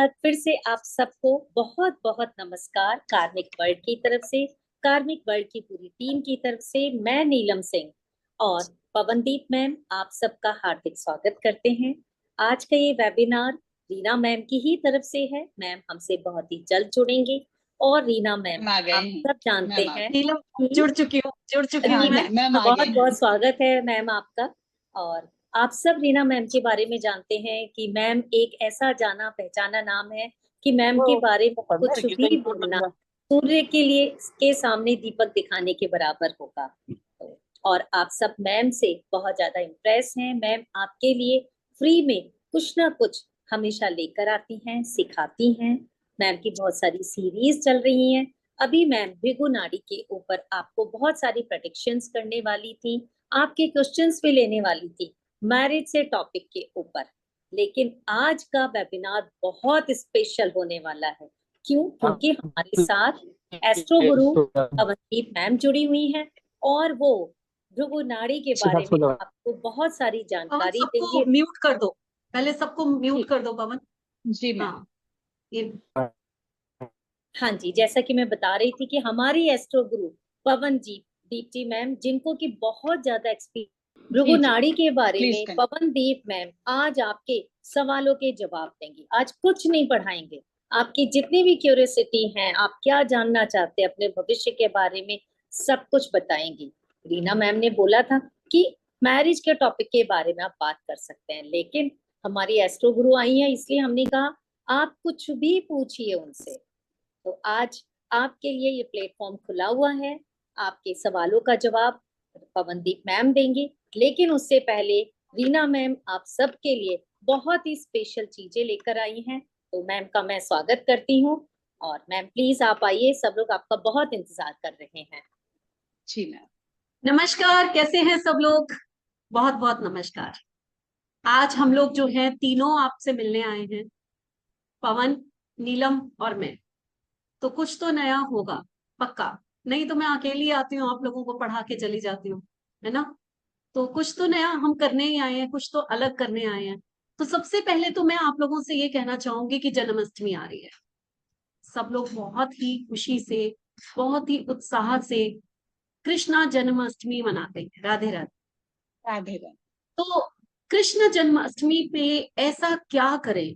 फिर से आप सबको बहुत बहुत नमस्कार कार्मिक वर्ल्ड की तरफ से, कार्मिक वर्ल्ड की पूरी टीम की तरफ से। मैं नीलम सिंह और पवनदीप मैम आप सबका हार्दिक स्वागत करते हैं। आज का ये वेबिनार रीना मैम की ही तरफ से है। मैम हमसे बहुत ही जल्द जुड़ेंगे और रीना मैम आ गए आप हैं। सब जानते मैम आ हैं गए। नीलम कि जुड़ चुकी हूँ हाँ मैं। मैम आ बहुत गए बहुत हैं। स्वागत है मैम आपका। और आप सब रीना मैम के बारे में जानते हैं कि मैम एक ऐसा जाना पहचाना नाम है कि मैम के बारे में कुछ भी बोलना सूर्य के लिए के सामने दीपक दिखाने के बराबर होगा। और आप सब मैम से बहुत ज्यादा इम्प्रेस हैं। मैम आपके लिए फ्री में कुछ ना कुछ हमेशा लेकर आती हैं, सिखाती हैं। मैम की बहुत सारी सीरीज चल रही हैं। अभी मैम भृगु नाड़ी के ऊपर आपको बहुत सारी प्रेडिक्शंस करने वाली थी, आपके क्वेश्चंस भी लेने वाली थी मैरिज से टॉपिक के ऊपर। लेकिन आज का वेबिनार बहुत स्पेशल होने वाला है। क्यों? क्योंकि हमारे साथ एस्ट्रो गुरु अवंतीप मैम जुड़ी हुई हैं और वो भृगु नाड़ी के बारे में आपको बहुत सारी पवन जानकारी सबको देंगे। म्यूट कर दो, पहले सबको म्यूट कर दो पवन। जी मैम। हाँ ये हाँ जी, जैसा कि मैं बता रही थी कि हमारी एस्ट्रो गुरु पवन जी दीप्ति मैम, जिनको की बहुत ज्यादा एक्सपीरियंस भृगु जी जी नाड़ी के बारे प्लीज में, करें। पवनदीप मैम आज आपके सवालों के जवाब देंगी। आज कुछ नहीं पढ़ाएंगे, आपकी जितनी भी क्यूरियोसिटी है, आप क्या जानना चाहते हैं अपने भविष्य के बारे में, सब कुछ बताएंगी। रीना मैम ने बोला था कि मैरिज के टॉपिक के बारे में आप बात कर सकते हैं, लेकिन हमारी एस्ट्रो गुरु आई है इसलिए हमने कहा आप कुछ भी पूछिए उनसे। तो आज आपके लिए ये प्लेटफॉर्म खुला हुआ है। आपके सवालों का जवाब पवनदीप मैम देंगे, लेकिन उससे पहले रीना मैम आप सबके लिए बहुत ही स्पेशल चीजें लेकर आई हैं। तो मैम का मैं स्वागत करती हूँ। और मैम प्लीज आप आइए, सब लोग आपका बहुत इंतजार कर रहे हैं। जी मैम। नमस्कार, कैसे हैं सब लोग? बहुत बहुत नमस्कार। आज हम लोग जो हैं तीनों आपसे मिलने आए हैं, पवन, नीलम और मैं। तो कुछ तो नया होगा पक्का, नहीं तो मैं अकेली आती हूँ, आप लोगों को पढ़ा के चली जाती हूँ, है ना? तो कुछ तो नया हम करने ही आए हैं, कुछ तो अलग करने आए हैं। तो सबसे पहले तो मैं आप लोगों से ये कहना चाहूंगी कि जन्माष्टमी आ रही है। सब लोग बहुत ही खुशी से, बहुत ही उत्साह से कृष्णा जन्माष्टमी मनाते हैं। राधे राधे। राधे राधे। तो कृष्ण जन्माष्टमी पे ऐसा क्या करें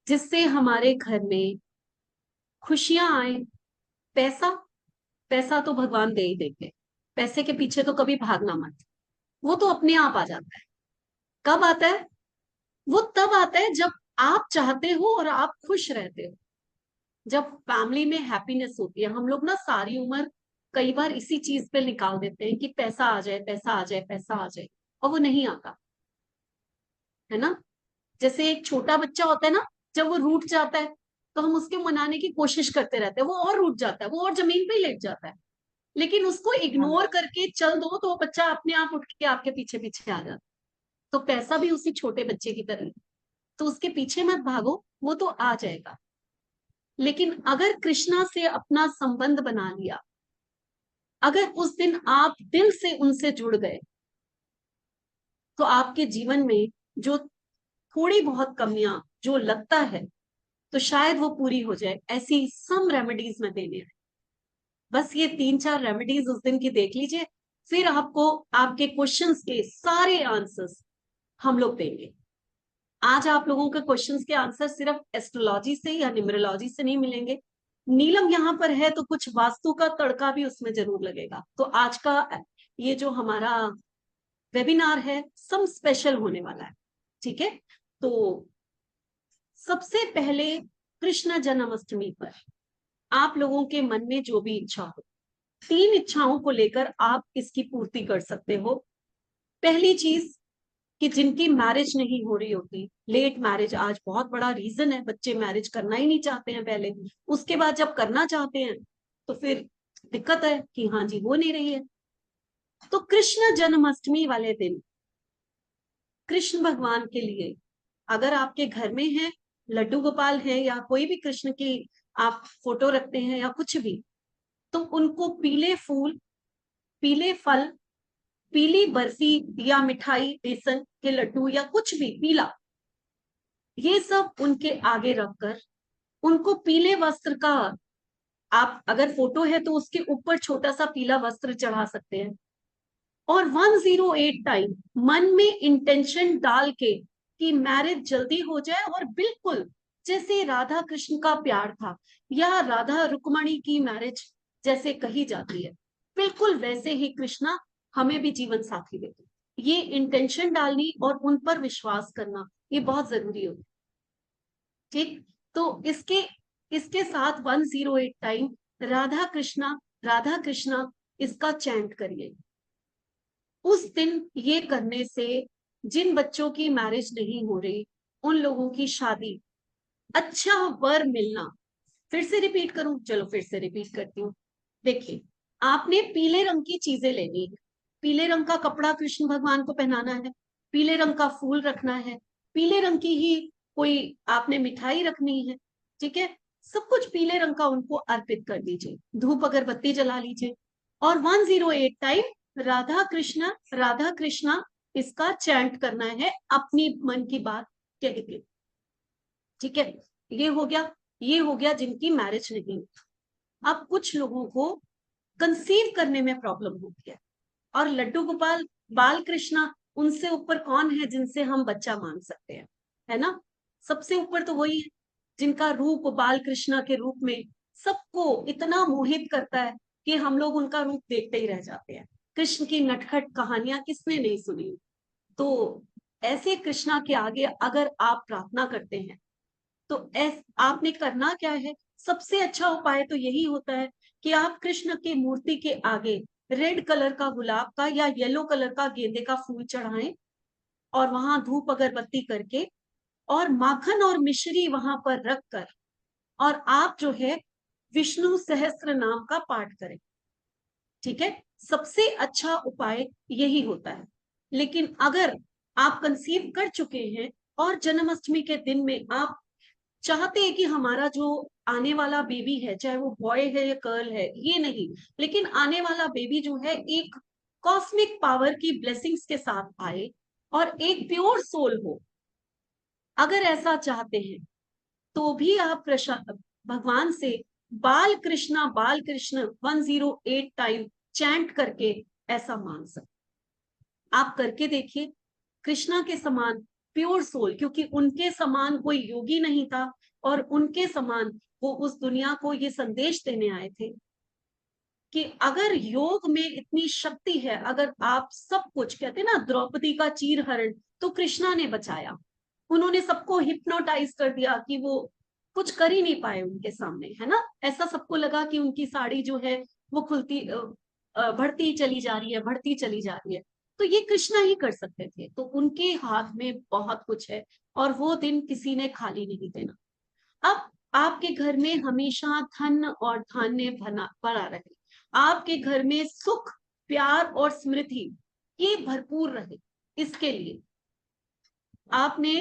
जिससे हमारे घर में खुशियां आए? पैसा, पैसा तो भगवान दे ही देंगे। पैसे के पीछे तो कभी भागना मत, वो तो अपने आप आ जाता है। कब आता है? वो तब आता है जब आप चाहते हो और आप खुश रहते हो, जब फैमिली में हैप्पीनेस होती है। हम लोग ना सारी उम्र कई बार इसी चीज पे निकाल देते हैं कि पैसा आ जाए, पैसा आ जाए, पैसा आ जाए, और वो नहीं आता, है ना? जैसे एक छोटा बच्चा होता है ना, जब वो रूठ जाता है तो हम उसके मनाने की कोशिश करते रहते हैं, वो और रूठ जाता है, वो और जमीन पे ही लेट जाता है। लेकिन उसको हाँ इग्नोर मैम। करके चल दो तो वो बच्चा अपने आप उठ के आपके पीछे पीछे आ जाता है। तो पैसा भी उसी छोटे बच्चे की तरह है। तो उसके पीछे मत भागो, वो तो आ जाएगा। लेकिन अगर कृष्णा से अपना संबंध बना लिया, अगर उस दिन आप दिल से उनसे जुड़ गए, तो आपके जीवन में जो थोड़ी बहुत कमियां जो लगता है, तो शायद वो पूरी हो जाए। ऐसी सम रेमेडीज में देने हैं। बस ये 3-4 रेमेडीज उस दिन की देख लीजिए, फिर आपको आपके क्वेश्चंस के सारे आंसर्स हम लोग देंगे। आज आप लोगों के क्वेश्चंस के आंसर सिर्फ एस्ट्रोलॉजी से या न्यूमरोलॉजी से नहीं मिलेंगे। नीलम यहाँ पर है तो कुछ वास्तु का तड़का भी उसमें जरूर लगेगा। तो आज का ये जो हमारा वेबिनार है सब स्पेशल होने वाला है, ठीक है? तो सबसे पहले कृष्ण जन्माष्टमी पर आप लोगों के मन में जो भी इच्छा हो, 3 इच्छाओं को लेकर आप इसकी पूर्ति कर सकते हो। पहली चीज कि जिनकी मैरिज नहीं हो रही होती, लेट मैरिज आज बहुत बड़ा रीजन है। बच्चे मैरिज करना ही नहीं चाहते हैं पहले, उसके बाद जब करना चाहते हैं तो फिर दिक्कत है कि हाँ जी हो नहीं रही है। तो कृष्ण जन्माष्टमी वाले दिन कृष्ण भगवान के लिए, अगर आपके घर में है लड्डू गोपाल है या कोई भी कृष्ण की आप फोटो रखते हैं या कुछ भी, तो उनको पीले फूल, पीले फल, पीली बर्फी या मिठाई, बेसन के लड्डू या कुछ भी पीला, ये सब उनके आगे रखकर उनको पीले वस्त्र का, आप अगर फोटो है तो उसके ऊपर छोटा सा पीला वस्त्र चढ़ा सकते हैं, और 108 टाइम मन में इंटेंशन डाल के कि मैरिज जल्दी हो जाए, और बिल्कुल जैसे राधा कृष्ण का प्यार था या राधा रुक्मणी की मैरिज जैसे कही जाती है, बिल्कुल वैसे ही कृष्णा हमें भी जीवन साथी देते। ये इंटेंशन डालनी और उन पर विश्वास करना, ये बहुत जरूरी होता है। ठीक, तो इसके इसके साथ 108 टाइम राधा कृष्णा इसका चैंट करिए। उस दिन ये करने से जिन बच्चों की मैरिज नहीं हो रही, उन लोगों की शादी, अच्छा वर मिलना। फिर से रिपीट करूं, चलो फिर से रिपीट करती हूँ। देखिए, आपने पीले रंग की चीजें लेनी है, पीले रंग का कपड़ा कृष्ण भगवान को पहनाना है, पीले रंग का फूल रखना है, पीले रंग की ही कोई आपने मिठाई रखनी है, ठीक है, सब कुछ पीले रंग का उनको अर्पित कर दीजिए, धूप अगरबत्ती जला लीजिए, और 108 टाइम राधा कृष्णा इसका चैंट करना है अपनी मन की बात कह के। ठीक है, ये हो गया जिनकी मैरिज नहीं। अब कुछ लोगों को कंसीव करने में प्रॉब्लम होती है, और लड्डू गोपाल बाल कृष्णा उनसे ऊपर कौन है जिनसे हम बच्चा मांग सकते हैं, है ना? सबसे ऊपर तो वही है जिनका रूप बाल कृष्णा के रूप में सबको इतना मोहित करता है कि हम लोग उनका रूप देखते ही रह जाते हैं। कृष्ण की नटखट कहानियां किसने नहीं सुनी? तो ऐसे कृष्णा के आगे अगर आप प्रार्थना करते हैं तो आपने करना क्या है? सबसे अच्छा उपाय तो यही होता है कि आप कृष्ण की मूर्ति के आगे रेड कलर का गुलाब का या येलो कलर का गेंदे का फूल चढ़ाएं, और वहां धूप अगरबत्ती करके और माखन और मिश्री वहां पर रखकर, और आप जो है विष्णु सहस्त्र नाम का पाठ करें। ठीक है, सबसे अच्छा उपाय यही होता है। लेकिन अगर आप कंसीव कर चुके हैं और जन्माष्टमी के दिन में आप चाहते हैं कि हमारा जो आने वाला बेबी है, चाहे वो बॉय है या गर्ल है, ये नहीं, लेकिन आने वाला बेबी जो है एक कॉस्मिक पावर की ब्लेसिंग्स के साथ आए और एक प्योर सोल हो, अगर ऐसा चाहते हैं तो भी आप भगवान से बाल कृष्णा 108 टाइम चैंट करके ऐसा मांग सकते। आप करके देखिए, कृष्णा के समान प्योर सोल, क्योंकि उनके समान कोई योगी नहीं था, और उनके समान वो उस दुनिया को ये संदेश देने आए थे कि अगर योग में इतनी शक्ति है, अगर आप सब कुछ, कहते ना द्रौपदी का चीरहरण तो कृष्णा ने बचाया, उन्होंने सबको हिप्नोटाइज कर दिया कि वो कुछ कर ही नहीं पाए उनके सामने, है ना? ऐसा सबको लगा कि उनकी साड़ी जो है वो खुलती बढ़ती चली जा रही है, बढ़ती चली जा रही है, तो ये कृष्णा ही कर सकते थे। तो उनके हाथ में बहुत कुछ है, और वो दिन किसी ने खाली नहीं देना। अब आपके घर में हमेशा धन और धान्य भरा रहे, आपके घर में सुख, प्यार और स्मृति ये भरपूर रहे, इसके लिए आपने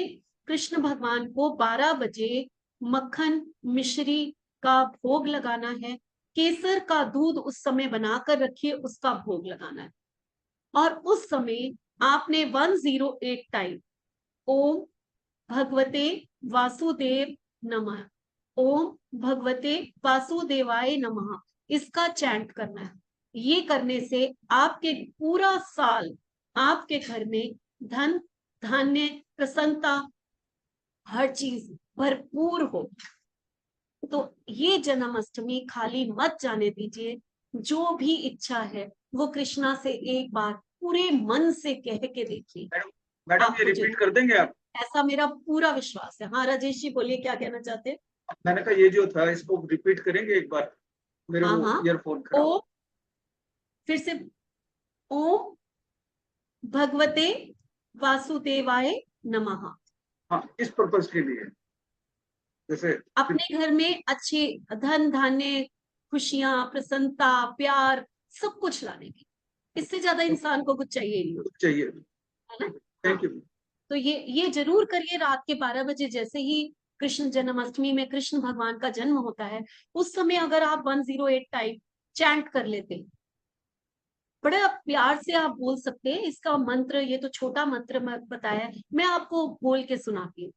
कृष्ण भगवान को 12 बजे मक्खन मिश्री का भोग लगाना है, केसर का दूध उस समय बनाकर रखिए, उसका भोग लगाना है, और उस समय आपने 108 टाइम ओम भगवते वासुदेव नमः, ओम भगवते वासुदेवाय नमः, इसका चैंट करना है। ये करने से आपके पूरा साल आपके घर में धन धान्य प्रसन्नता हर चीज भरपूर हो। तो ये जन्माष्टमी खाली मत जाने दीजिए, जो भी इच्छा है वो कृष्णा से एक बार पूरे मन से कह के देखिए। मैडम ये रिपीट कर देंगे आप? ऐसा मेरा पूरा विश्वास है। हाँ राजेश जी बोलिए, क्या कहना चाहते हैं? मैंने कहा ये जो था इसको रिपीट करेंगे एक बार, मेरे हाँ, ईयरफोन ओ फिर से ओम भगवते वासुदेवाय नमः। हाँ, इस पर्पस के लिए, जैसे अपने घर में अच्छे धन धान्य खुशियां प्रसन्नता प्यार सब कुछ लाने की, इससे ज्यादा इंसान को कुछ चाहिए नहीं, चाहिए, है ना? Thank you. तो ये जरूर करिए, रात के 12 बजे जैसे ही कृष्ण जन्माष्टमी में कृष्ण भगवान का जन्म होता है, उस समय अगर आप 108 टाइम चैंट कर लेते, बड़े प्यार से आप बोल सकते हैं इसका मंत्र। ये तो छोटा मंत्र मैं बताया, मैं आपको बोल के सुनाती हूँ।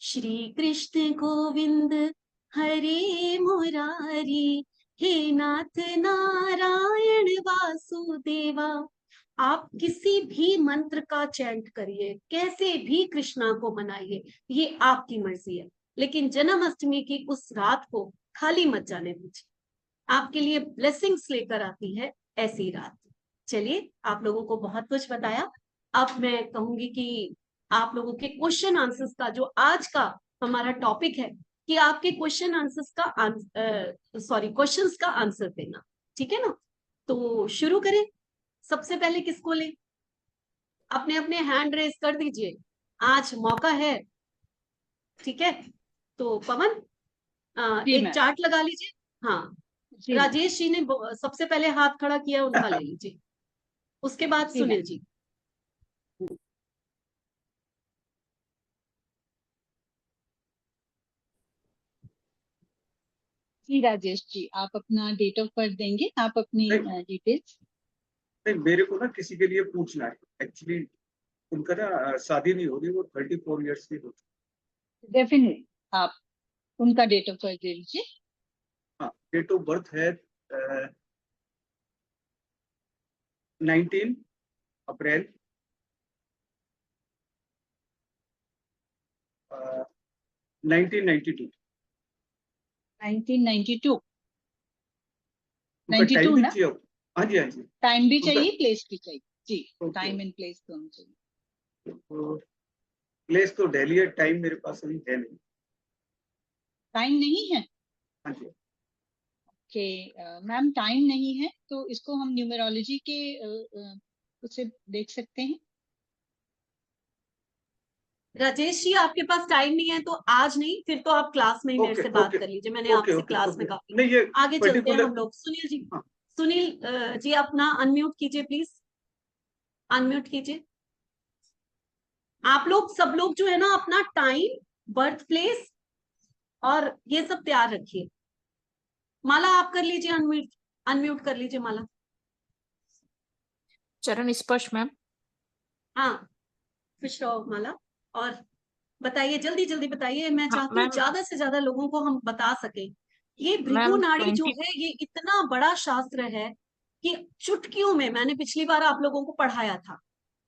श्री कृष्ण गोविंद हरे मुरारी, हे नाथ नारायण वासुदेवा। आप किसी भी मंत्र का चैंट करिए, कैसे भी कृष्णा को मनाइए, ये आपकी मर्जी है, लेकिन जन्माष्टमी की उस रात को खाली मत जाने दीजिए। आपके लिए ब्लेसिंग्स लेकर आती है ऐसी रात। चलिए, आप लोगों को बहुत कुछ बताया। अब मैं कहूंगी कि आप लोगों के क्वेश्चन आंसर्स का, जो आज का हमारा टॉपिक है, कि आपके क्वेश्चन आंसर्स का क्वेश्चंस का आंसर देना, ठीक है ना। तो शुरू करें। सबसे पहले किसको लें? अपने अपने हैंड रेस कर दीजिए, आज मौका है, ठीक है। तो पवन, जी एक मैम। चार्ट लगा लीजिए। हाँ, जी मैम। राजेश जी ने सबसे पहले हाथ खड़ा किया, उनका ले लीजिए, उसके बाद जी सुनील मैम। जी। जी राजेश जी, आप अपना डेट ऑफ बर्थ देंगे, आप अपनी नहीं डिटेल्स। नहीं, मेरे को ना किसी के लिए पूछना है एक्चुअली। उनका ना शादी नहीं हो रही, वो 34 ईयर्स की होती डेफिनेटली आप उनका डेट ऑफ बर्थ दे लीजिए। है। हाँ, डेट ऑफ बर्थ है 19 अप्रैल 1992। 1992। उनका टाइम 92 भी ना? चाहिए। हाँ जी, हाँ जी। टाइम भी उनका चाहिए, प्लेस भी चाहिए जी। ओके, टाइम एंड प्लेस दोनों चाहिए। तो प्लेस तो दिल्ली है, टाइम मेरे पास अभी है नहीं। टाइम नहीं है? हाँ जी। कि मैम टाइम नहीं है तो इसको हम न्यूमरोलॉजी के उसे देख सकते हैं। राजेश जी, आपके पास टाइम नहीं है तो आज नहीं, फिर तो आप क्लास में ही मेरे ओके से बात ओके कर लीजिए, मैंने ओके आपसे ओके क्लास में ओके। कहा। नहीं, ये आगे चलते हैं पर्टिकुलर। हम लोग। सुनील जी, हाँ, सुनील जी अपना अनम्यूट कीजिए प्लीज, अनम्यूट कीजिए। आप लोग सब लोग जो है ना, अपना टाइम, बर्थ प्लेस और ये सब तैयार रखिए। माला, आप कर लीजिए अनम्यूट, अनम्यूट कर लीजिए माला। चरण स्पर्श मैम। हाँ, खुश रहो माला। और बताइए, जल्दी जल्दी बताइए, मैं हाँ चाहती हूँ मैम। ज्यादा से ज्यादा लोगों को हम बता सके। ये भृगु मैम नाड़ी जो 20। है, ये इतना बड़ा शास्त्र है कि चुटकियों में, मैंने पिछली बार आप लोगों को पढ़ाया था,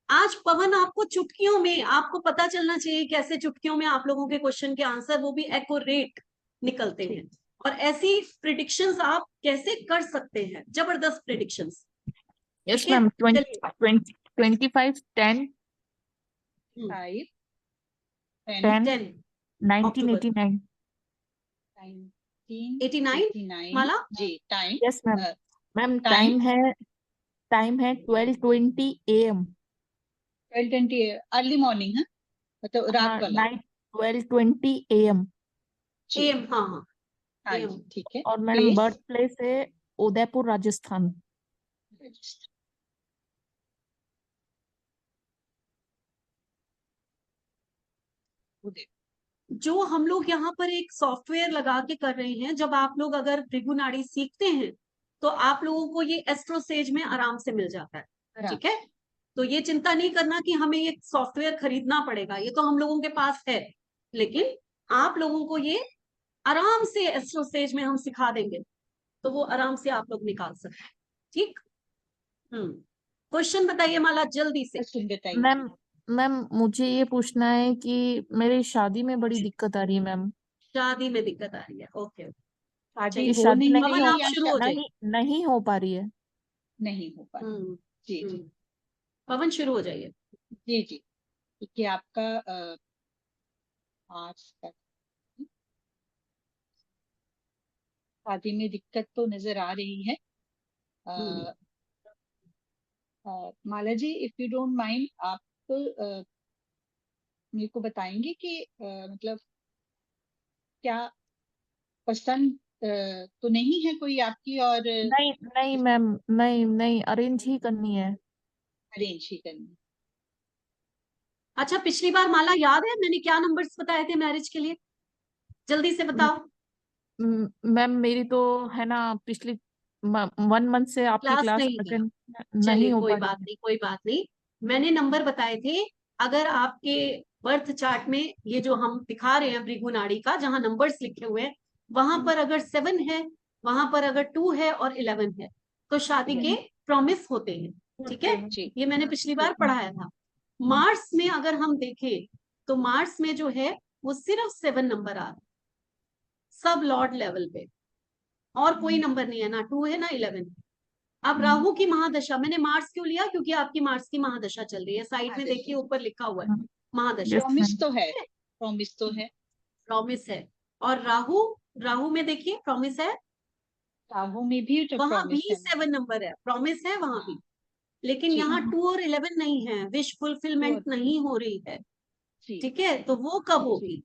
आज पवन आपको चुटकियों में, आपको पता चलना चाहिए कैसे चुटकियों में आप लोगों के क्वेश्चन के आंसर वो भी एक्यूरेट निकलते हैं, और ऐसी प्रिडिक्शंस आप कैसे कर सकते हैं, जबरदस्त प्रिडिक्शंस। यस ठीक है, मैम। चलिए। 25 10 5 10 10 10 अक्टूबर 1989। 89 1989 माला। जी। Time yes ma'am. Ma'am time time है 12:20 AM। 12:20 अर्ली मॉर्निंग है, मतलब रात हाँ, वाला। Night 12:20 AM। जी एम, हाँ हाँ, हाँ एम। जी, ठीक है। और मैम प्लेस बर्थ प्लेस है उदयपुर राजस्थान। जो हम लोग यहाँ पर एक सॉफ्टवेयर लगा के कर रहे हैं, जब आप लोग अगर भृगु नाड़ी सीखते हैं तो आप लोगों को ये एस्ट्रोसेज में आराम से मिल जाता है, ठीक है। तो ये चिंता नहीं करना कि हमें ये सॉफ्टवेयर खरीदना पड़ेगा, ये तो हम लोगों के पास है, लेकिन आप लोगों को ये आराम से एस्ट्रोसेज में हम सिखा देंगे, तो वो आराम से आप लोग निकाल सकते हैं, ठीक। क्वेश्चन बताइए माला, जल्दी से। क्वेश्चन बताइए। मैम मैम मुझे ये पूछना है कि मेरी शादी में बड़ी दिक्कत आ रही है मैम। शादी में दिक्कत आ रही है, ओके। शादी मेरी हो शादी नहीं पवन, रही आप या शुरू हो जाइए। नहीं हो पा रही है। नहीं हो पा रही? जी जी पवन शुरू हो जाइए। जी जी, ठीक है। आपका आज तक शादी में दिक्कत तो नजर आ रही है। हम्म, माला जी, इफ यू डोंट माइंड, आप मेरे को बताएंगे कि मतलब क्या पसंद तो नहीं है कोई आपकी, और नहीं नहीं मैम, नहीं नहीं, अरेंज ही करनी है। अरेंज ही करनी? अच्छा, पिछली बार माला याद है मैंने क्या नंबर्स बताए थे मैरिज के लिए? जल्दी से बताओ। मैम मेरी तो है ना, पिछली 1 मंथ से आपकी क्लास क्लास नहीं है, अटेंड नहीं चलिए हो कोई पा रही बात है। नहीं, कोई बात नहीं। मैंने नंबर बताए थे अगर आपके बर्थ चार्ट में ये जो हम दिखा रहे हैं भृगु नाड़ी का, जहां नंबर्स लिखे हुए हैं, वहां पर अगर 7 है, वहां पर अगर 2 है और 11 है, तो शादी के प्रॉमिस होते हैं। ठीक है, जी ये मैंने पिछली बार पढ़ाया था। मार्स में अगर हम देखें तो मार्स में जो है वो सिर्फ 7 नंबर आ रहा है सब लॉर्ड लेवल पे, और कोई नंबर नहीं है, ना 2 है ना 11 है। अब राहु की महादशा, मैंने मार्स क्यों लिया, क्योंकि आपकी मार्स की महादशा चल रही है। साइड में देखिए ऊपर लिखा हुआ है महादशा, प्रॉमिस तो है, प्रॉमिस तो है, प्रॉमिस है। और राहु, राहु में देखिए प्रॉमिस है, राहु में भी तो वहां भी प्रॉमिस है 7 नंबर है, प्रॉमिस है वहां भी। लेकिन जी यहाँ 2 और 11 नहीं है, विश फुलफिलमेंट नहीं हो रही है। जी ठीक है, तो वो कब होगी?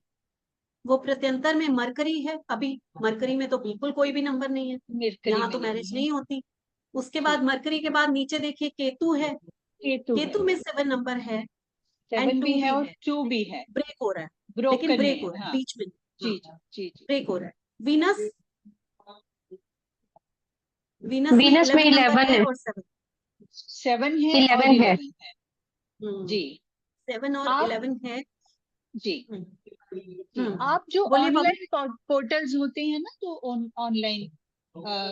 वो प्रत्यंतर में मरकरी है, अभी मरकरी में तो बिल्कुल कोई भी नंबर नहीं है, मरकरी यहाँ में तो नहीं मैरिज है। नहीं होती। उसके जी। बाद मरकरी के बाद नीचे देखिए केतु है, केतु केतु में 7 नंबर है, 7 एंड 2 भी है और है, 2 भी है, ब्रेक हो रहा है, लेकिन ब्रोकन ब्रेक में हो रहा है हाँ बीच में, जी जी जी ब्रेक हो रहा है। वीनस, वीनस में वीनस में 11 नंबर 11 है है, और 7। 7 है और 11 है। 11 है जी 7 और आप 11 है। जी जी हम्म, आप जो बोलिए बाबू। ऑनलाइन पोर्टल्स होते हैं ना, तो ऑनलाइन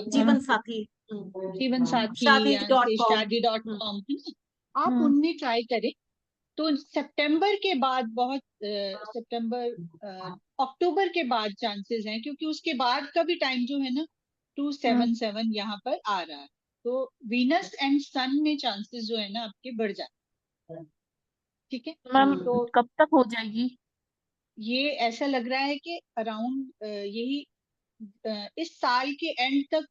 जीवन साथी, जीवन साथी शादी या डॉट कॉम, शादी.com है ना, आप उनमें ट्राई करें। तो सितंबर के बाद बहुत अक्टूबर के बाद चांसेस हैं, क्योंकि उसके बाद का भी टाइम जो है ना 277 यहाँ पर आ रहा है, तो वीनस एंड सन में चांसेस जो है ना आपके बढ़ जाते हैं। ठीक है, मैम तो कब तक हो जाएगी? ये ऐसा लग रहा है कि अराउंड यही इस साल के एंड तक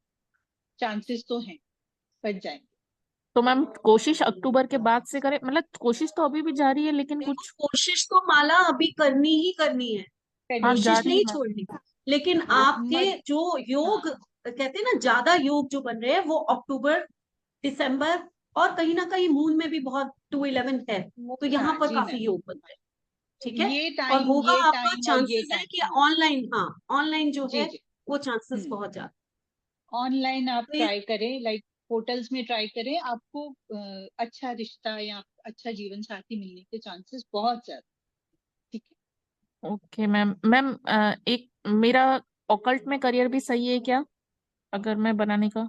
चांसेस तो हैं बच जाएंगे। तो मैम कोशिश अक्टूबर के बाद से करें, मतलब कोशिश तो अभी भी जारी है लेकिन देखो कुछ। कोशिश तो माला अभी करनी ही करनी है, हाँ कोशिश जारी नहीं है। छोड़नी। लेकिन हाँ, आपके जो योग कहते हैं ना, ज्यादा योग जो बन रहे हैं वो अक्टूबर, दिसंबर, और कहीं ना कहीं मून में भी बहुत 211 है, तो यहाँ हाँ पर जी काफी मैम, योग बन रहे हैं। ठीक है, ये और टाइम होगा ये आपका टाइम और ये चांसेस है टाइम कि ऑनलाइन, हाँ ऑनलाइन जो जी है जी वो चांसेस बहुत ज्यादा। ऑनलाइन आप तो ट्राई करें, लाइक पोर्टल्स में ट्राई करें, आपको अच्छा रिश्ता या अच्छा जीवन साथी मिलने के चांसेस बहुत ज्यादा। ठीक ओके मैम। मैम एक मेरा ऑकल्ट में करियर भी सही है क्या, अगर मैं बनाने का? है,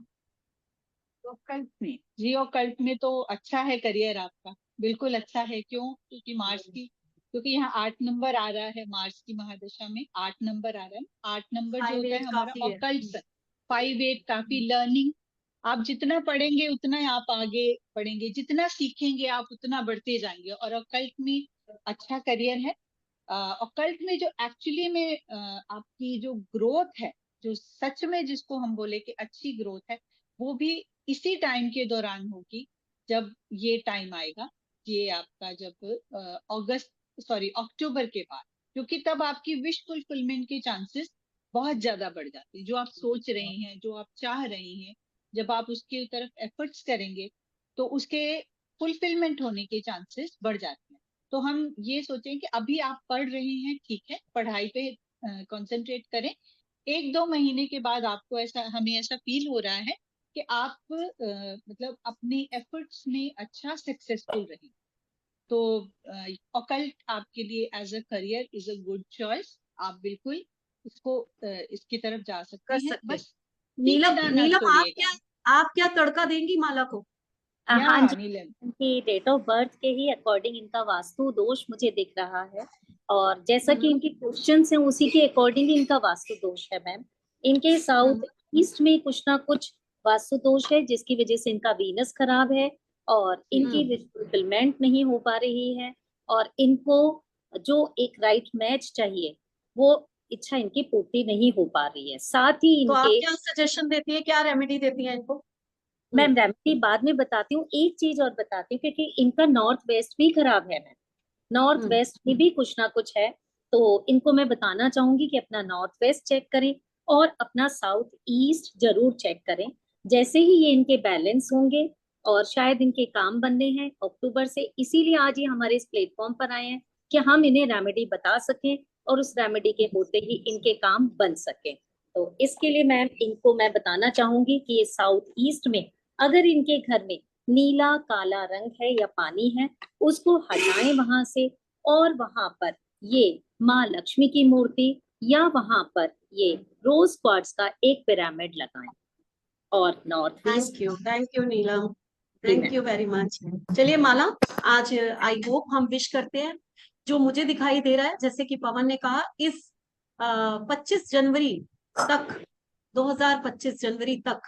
ऑकल्ट में जी ऑकल्ट में तो अच्छा है करियर आपका, बिल्कुल अच्छा है। क्यों? क्योंकि मार्स की, क्योंकि यहाँ 8 नंबर आ रहा है, मार्स की महादशा में 8 नंबर आ रहा है। 8 नंबर जो होता है 5-8 हमारा काफी है। ऑकल्ट। 5-8 काफी लर्निंग, आप जितना पढ़ेंगे उतना आप आगे बढ़ेंगे, जितना सीखेंगे आप उतना बढ़ते जाएंगे, और ऑकल्ट में अच्छा करियर है। ऑकल्ट में जो एक्चुअली में आपकी जो ग्रोथ है, जो सच में जिसको हम बोले कि अच्छी ग्रोथ है, वो भी इसी टाइम के दौरान होगी, जब ये टाइम आएगा, ये आपका जब अक्टूबर के बाद, क्योंकि तब आपकी विश फुलफिलमेंट के चांसेस बहुत ज्यादा बढ़ जाते हैं। जो आप सोच रहे हैं, जो आप चाह रहे हैं, जब आप उसकी तरफ एफर्ट्स करेंगे तो उसके फुलफिलमेंट होने के चांसेस बढ़ जाते हैं। तो हम ये सोचें कि अभी आप पढ़ रहे हैं, ठीक है, पढ़ाई पे कंसंट्रेट करें। 1-2 महीने के बाद आपको ऐसा, हमें ऐसा फील हो रहा है कि आप मतलब अपने एफर्ट्स में अच्छा सक्सेसफुल रहे, तो ऑकल्ट आपके लिए as a career is a good choice. आप बिल्कुल इसको इसकी तरफ जा सकते कर हैं, सकते हैं। बस नीलम, सीखना ना नीलम छोड़िएगा। आप क्या तड़का देंगी माला को? हाँ जी, नीलम इनकी डेट ऑफ बर्थ के ही अकॉर्डिंग इनका वास्तु दोष मुझे दिख रहा है, और जैसा कि इनके क्वेश्चंस हैं उसी के अकॉर्डिंग ही इनका वास्तु दोष है मैम। इनके साउथ ईस्ट में कुछ ना कुछ वास्तु दोष है, जिसकी वजह से इनका वीनस खराब है और इनकी विश फुलफिलमेंट नहीं हो पा रही है, और इनको जो एक राइट मैच चाहिए वो इच्छा इनकी पूर्ति नहीं हो पा रही है। साथ ही तो आप इनके, क्या सजेशन देती है, क्या रेमेडी देती है इनको? मैम रेमेडी बाद में बताती हूँ, एक चीज और बताती हूँ, क्योंकि इनका नॉर्थ वेस्ट भी खराब है मैम, नॉर्थ वेस्ट में भी कुछ ना कुछ है, तो इनको मैं बताना चाहूंगी कि अपना नॉर्थ वेस्ट चेक करें और अपना साउथ ईस्ट जरूर चेक करें। जैसे ही ये इनके बैलेंस होंगे, और शायद इनके काम बनने हैं अक्टूबर से, इसीलिए आज ये हमारे इस प्लेटफॉर्म पर आए हैं कि हम इन्हें रेमेडी बता सकें और उस रेमेडी के होते ही इनके काम बन सके। तो इसके लिए मैम इनको मैं बताना चाहूंगी कि ये साउथ ईस्ट में अगर इनके घर में नीला काला रंग है या पानी है, उसको हटाएं वहां से, और वहां पर ये माँ लक्ष्मी की मूर्ति या वहां पर ये रोज क्वार्ट्स का एक पिरामिड लगाएं। और north east. Thank you Neelam, thank you very much. चलिए माला, आज आई होप हम विश करते हैं, जो मुझे दिखाई दे रहा है जैसे कि पवन ने कहा, इस 25 जनवरी तक, 2025 जनवरी तक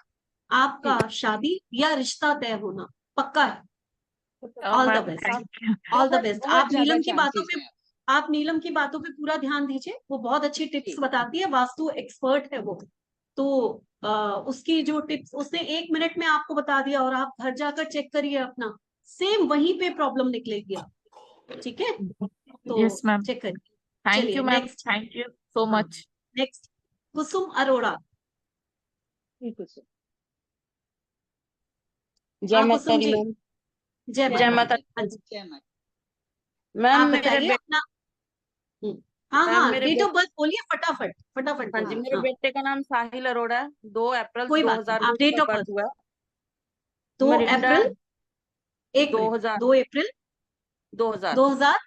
आपका शादी या रिश्ता तय होना पक्का है। All the best, all the best. आप नीलम की बातों पे, आप नीलम की बातों पे पूरा ध्यान दीजिए, वो बहुत अच्छी टिप्स बताती है, वास्तु एक्सपर्ट है वो। तो उसकी जो टिप्स उसने 1 मिनट में आपको बता दिया, और आप घर जाकर चेक करिए अपना, सेम वहीं पे प्रॉब्लम निकलेगी आप। ठीक है, तो यस मैम, चेक करिए। Thank you ma'am, next, thank you सो हाँ, मच। नेक्स्ट कुसुम अरोड़ा। जय माता कुसुम दी जी, मैम। जय जय माता माता दी। हाँ जी, जय माता। मैम। आप मेरे बताइए अपना। हाँ मैम हाँ, मेरे डेट ऑफ बर्थ बोलिए फटाफट, फटाफट हाँ जी, बोलिए। मेरे हाँ, बेटे का नाम साहिल अरोड़ा है। 2 अप्रैल कोई बात नहीं, आप 2002 डेट का ऑफ बर्थ बर्थ, हुआ है। 2 मरिंडा अप्रैल, एक मिनट, 2000 2 अप्रैल 2000। 2000।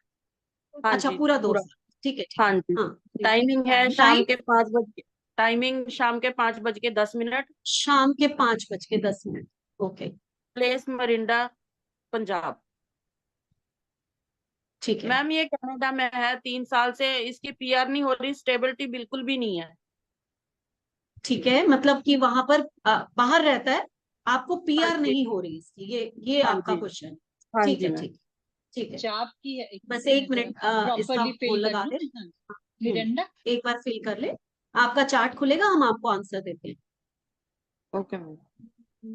हाँ अच्छा, जी पूरा पूरा। 2000, ठीक है, ठीक हाँ है। जी। हाँ, टाइमिंग है टाइम शाम के 5 बजे, टाइमिंग शाम के 5:10। शाम के 5:10। Okay, place Mirinda, Punjab. ठीक है, मैम ये कनाडा में है 3 साल से, इसकी पीआर नहीं हो रही, स्टेबिलिटी बिल्कुल भी नहीं है। ठीक है। मतलब कि वहां पर बाहर रहता है, आपको हाँ पीआर जी। नहीं हो रही इसकी, ये हाँ आपका जी। क्वेश्चन। हाँ ठीक जी है, मैम। ठीक, ठीक है। चाप की है, बस 1 मिनट इसका प्रॉपरली वो फिल कर लगा लूं दे। मैं? हाँ, मिरंडा। एक बार फिल कर ले, आपका चार्ट खुलेगा, हम आपको आंसर देते हैं। Okay ma'am.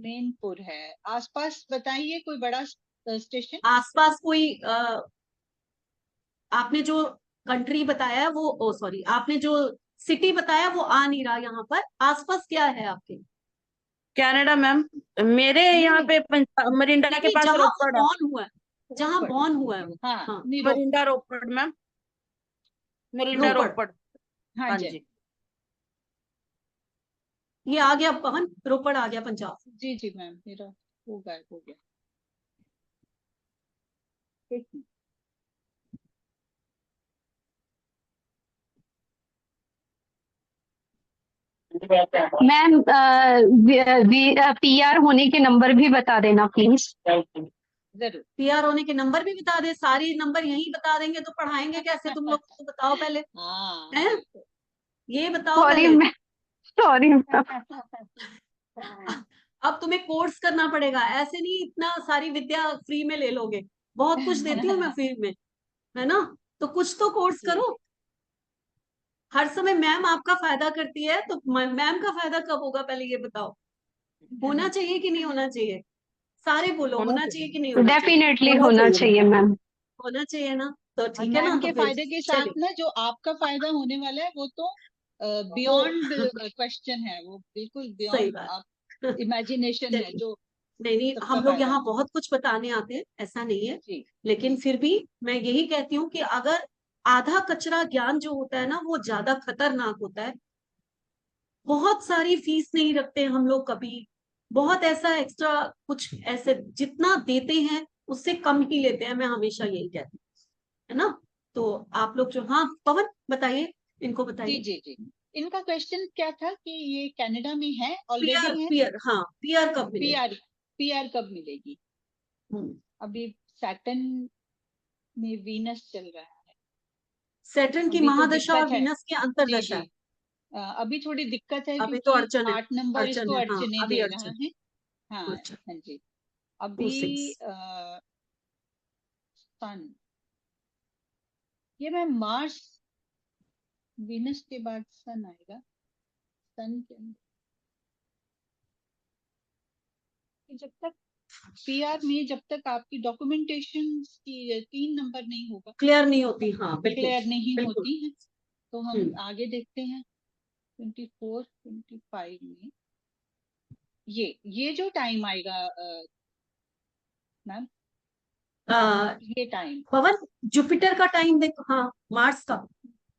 मेनपुर है। आसपास बताइए कोई बड़ा स्टेशन। आसपास कोई आपने जो कंट्री बताया है वो, ओ सॉरी, आपने जो सिटी बताया वो आ नहीं रहा यहाँ पर। आसपास क्या है आपके? Canada ma'am. मेरे यहाँ पे मरिंडा के नहीं, पास जहाँ वो रोपड़ है। बॉर्न हुआ है, जहाँ बॉर्न हुआ है वो। हाँ, हाँ, नहीं मरिंडा रोपड़ मैम, मरिंडा रोपड़। रोपड़। हाँ हाँ जी, जी। ये आ गया पवन, रोपड़ आ गया पंजाब। जी जी मैम, मेरा हो गया। एक मिनट। मैम पीआर होने के नंबर भी बता देना प्लीज। जरूर। पीआर होने के नंबर भी बता दे, सारी नंबर यहीं बता देंगे तो पढ़ाएंगे कैसे तुम लोग? तो बताओ पहले, हाँ, हैं? ये बताओ सॉरी पहले। Ma'am, sorry ma'am. अब तुम्हें कोर्स करना पड़ेगा, ऐसे नहीं इतना सारी विद्या फ्री में ले लोगे। बहुत कुछ देती हूँ मैं फ्री में, है ना? तो कुछ तो कोर्स जी, करो। हर समय मैम आपका फायदा करती है, तो मैम का फायदा कब होगा पहले ये बताओ। होना चाहिए कि नहीं होना चाहिए? सारे बोलो, होना चाहिए कि नहीं होना चाहिए? डेफिनेटली होना चाहिए मैम। होना चाहिए ना? तो और ठीक है ना? मैम तो के फिर फायदे के साथ चलिए। ना जो आपका फायदा होने वाला है वो तो बियॉन्ड क्वेश्चन है, वो बिल्कुल सही बियॉन्ड बात। आप इमेजिनेशन है चलिए, जो नहीं नहीं, सबका हम लोग फायदा यहाँ बहुत कुछ बताने आते हैं, ऐसा नहीं है। जी। लेकिन फिर भी मैं यही कहती हूँ कि अगर आधा कचरा ज्ञान जो होता है ना, वो ज्यादा खतरनाक होता है। बहुत सारी फीस नहीं रखते हम लोग कभी, बहुत ऐसा एक्स्ट्रा कुछ ऐसे जितना देते हैं उससे कम ही लेते हैं, मैं हमेशा यही कहती हूँ, है ना? तो आप लोग जो, हाँ पवन बताइए, इनको जी बताइए। जी जी, इनका क्वेश्चन क्या था कि ये कनाडा में है, पीआर, ऑलरेडी है। पीआर, हाँ, पीआर कब मिलेगी? पीआर, पीआर कब मिलेगी? अभी सैटर्न में वीनस चल रहा है, सैटर्न की अभी तो महादशा और दिक्कत है। वीनस की जी अंतरदशा जी, है। अभी थोड़ी दिक्कत है अभी तो क्योंकि अड़चन है, 8 नंबर अड़चन इसको है, हाँ अड़चने अभी दे रहा अड़चन। है। हाँ अच्छा, हाँ जी। 26। अभी सन, ये मैं मार्स, वीनस के बाद सन आएगा। सन के अंदर जब तक पीआर में, जब तक आपकी डॉक्यूमेंटेशन की 3 नंबर नहीं होगा, क्लियर नहीं होती, हाँ बिल्कुल क्लियर नहीं बिल्कुल। होती है, तो हम आगे देखते हैं 24 25 में ये जो टाइम आएगा मैम, ये टाइम पवन, जुपिटर का टाइम देखो, हाँ मार्स का,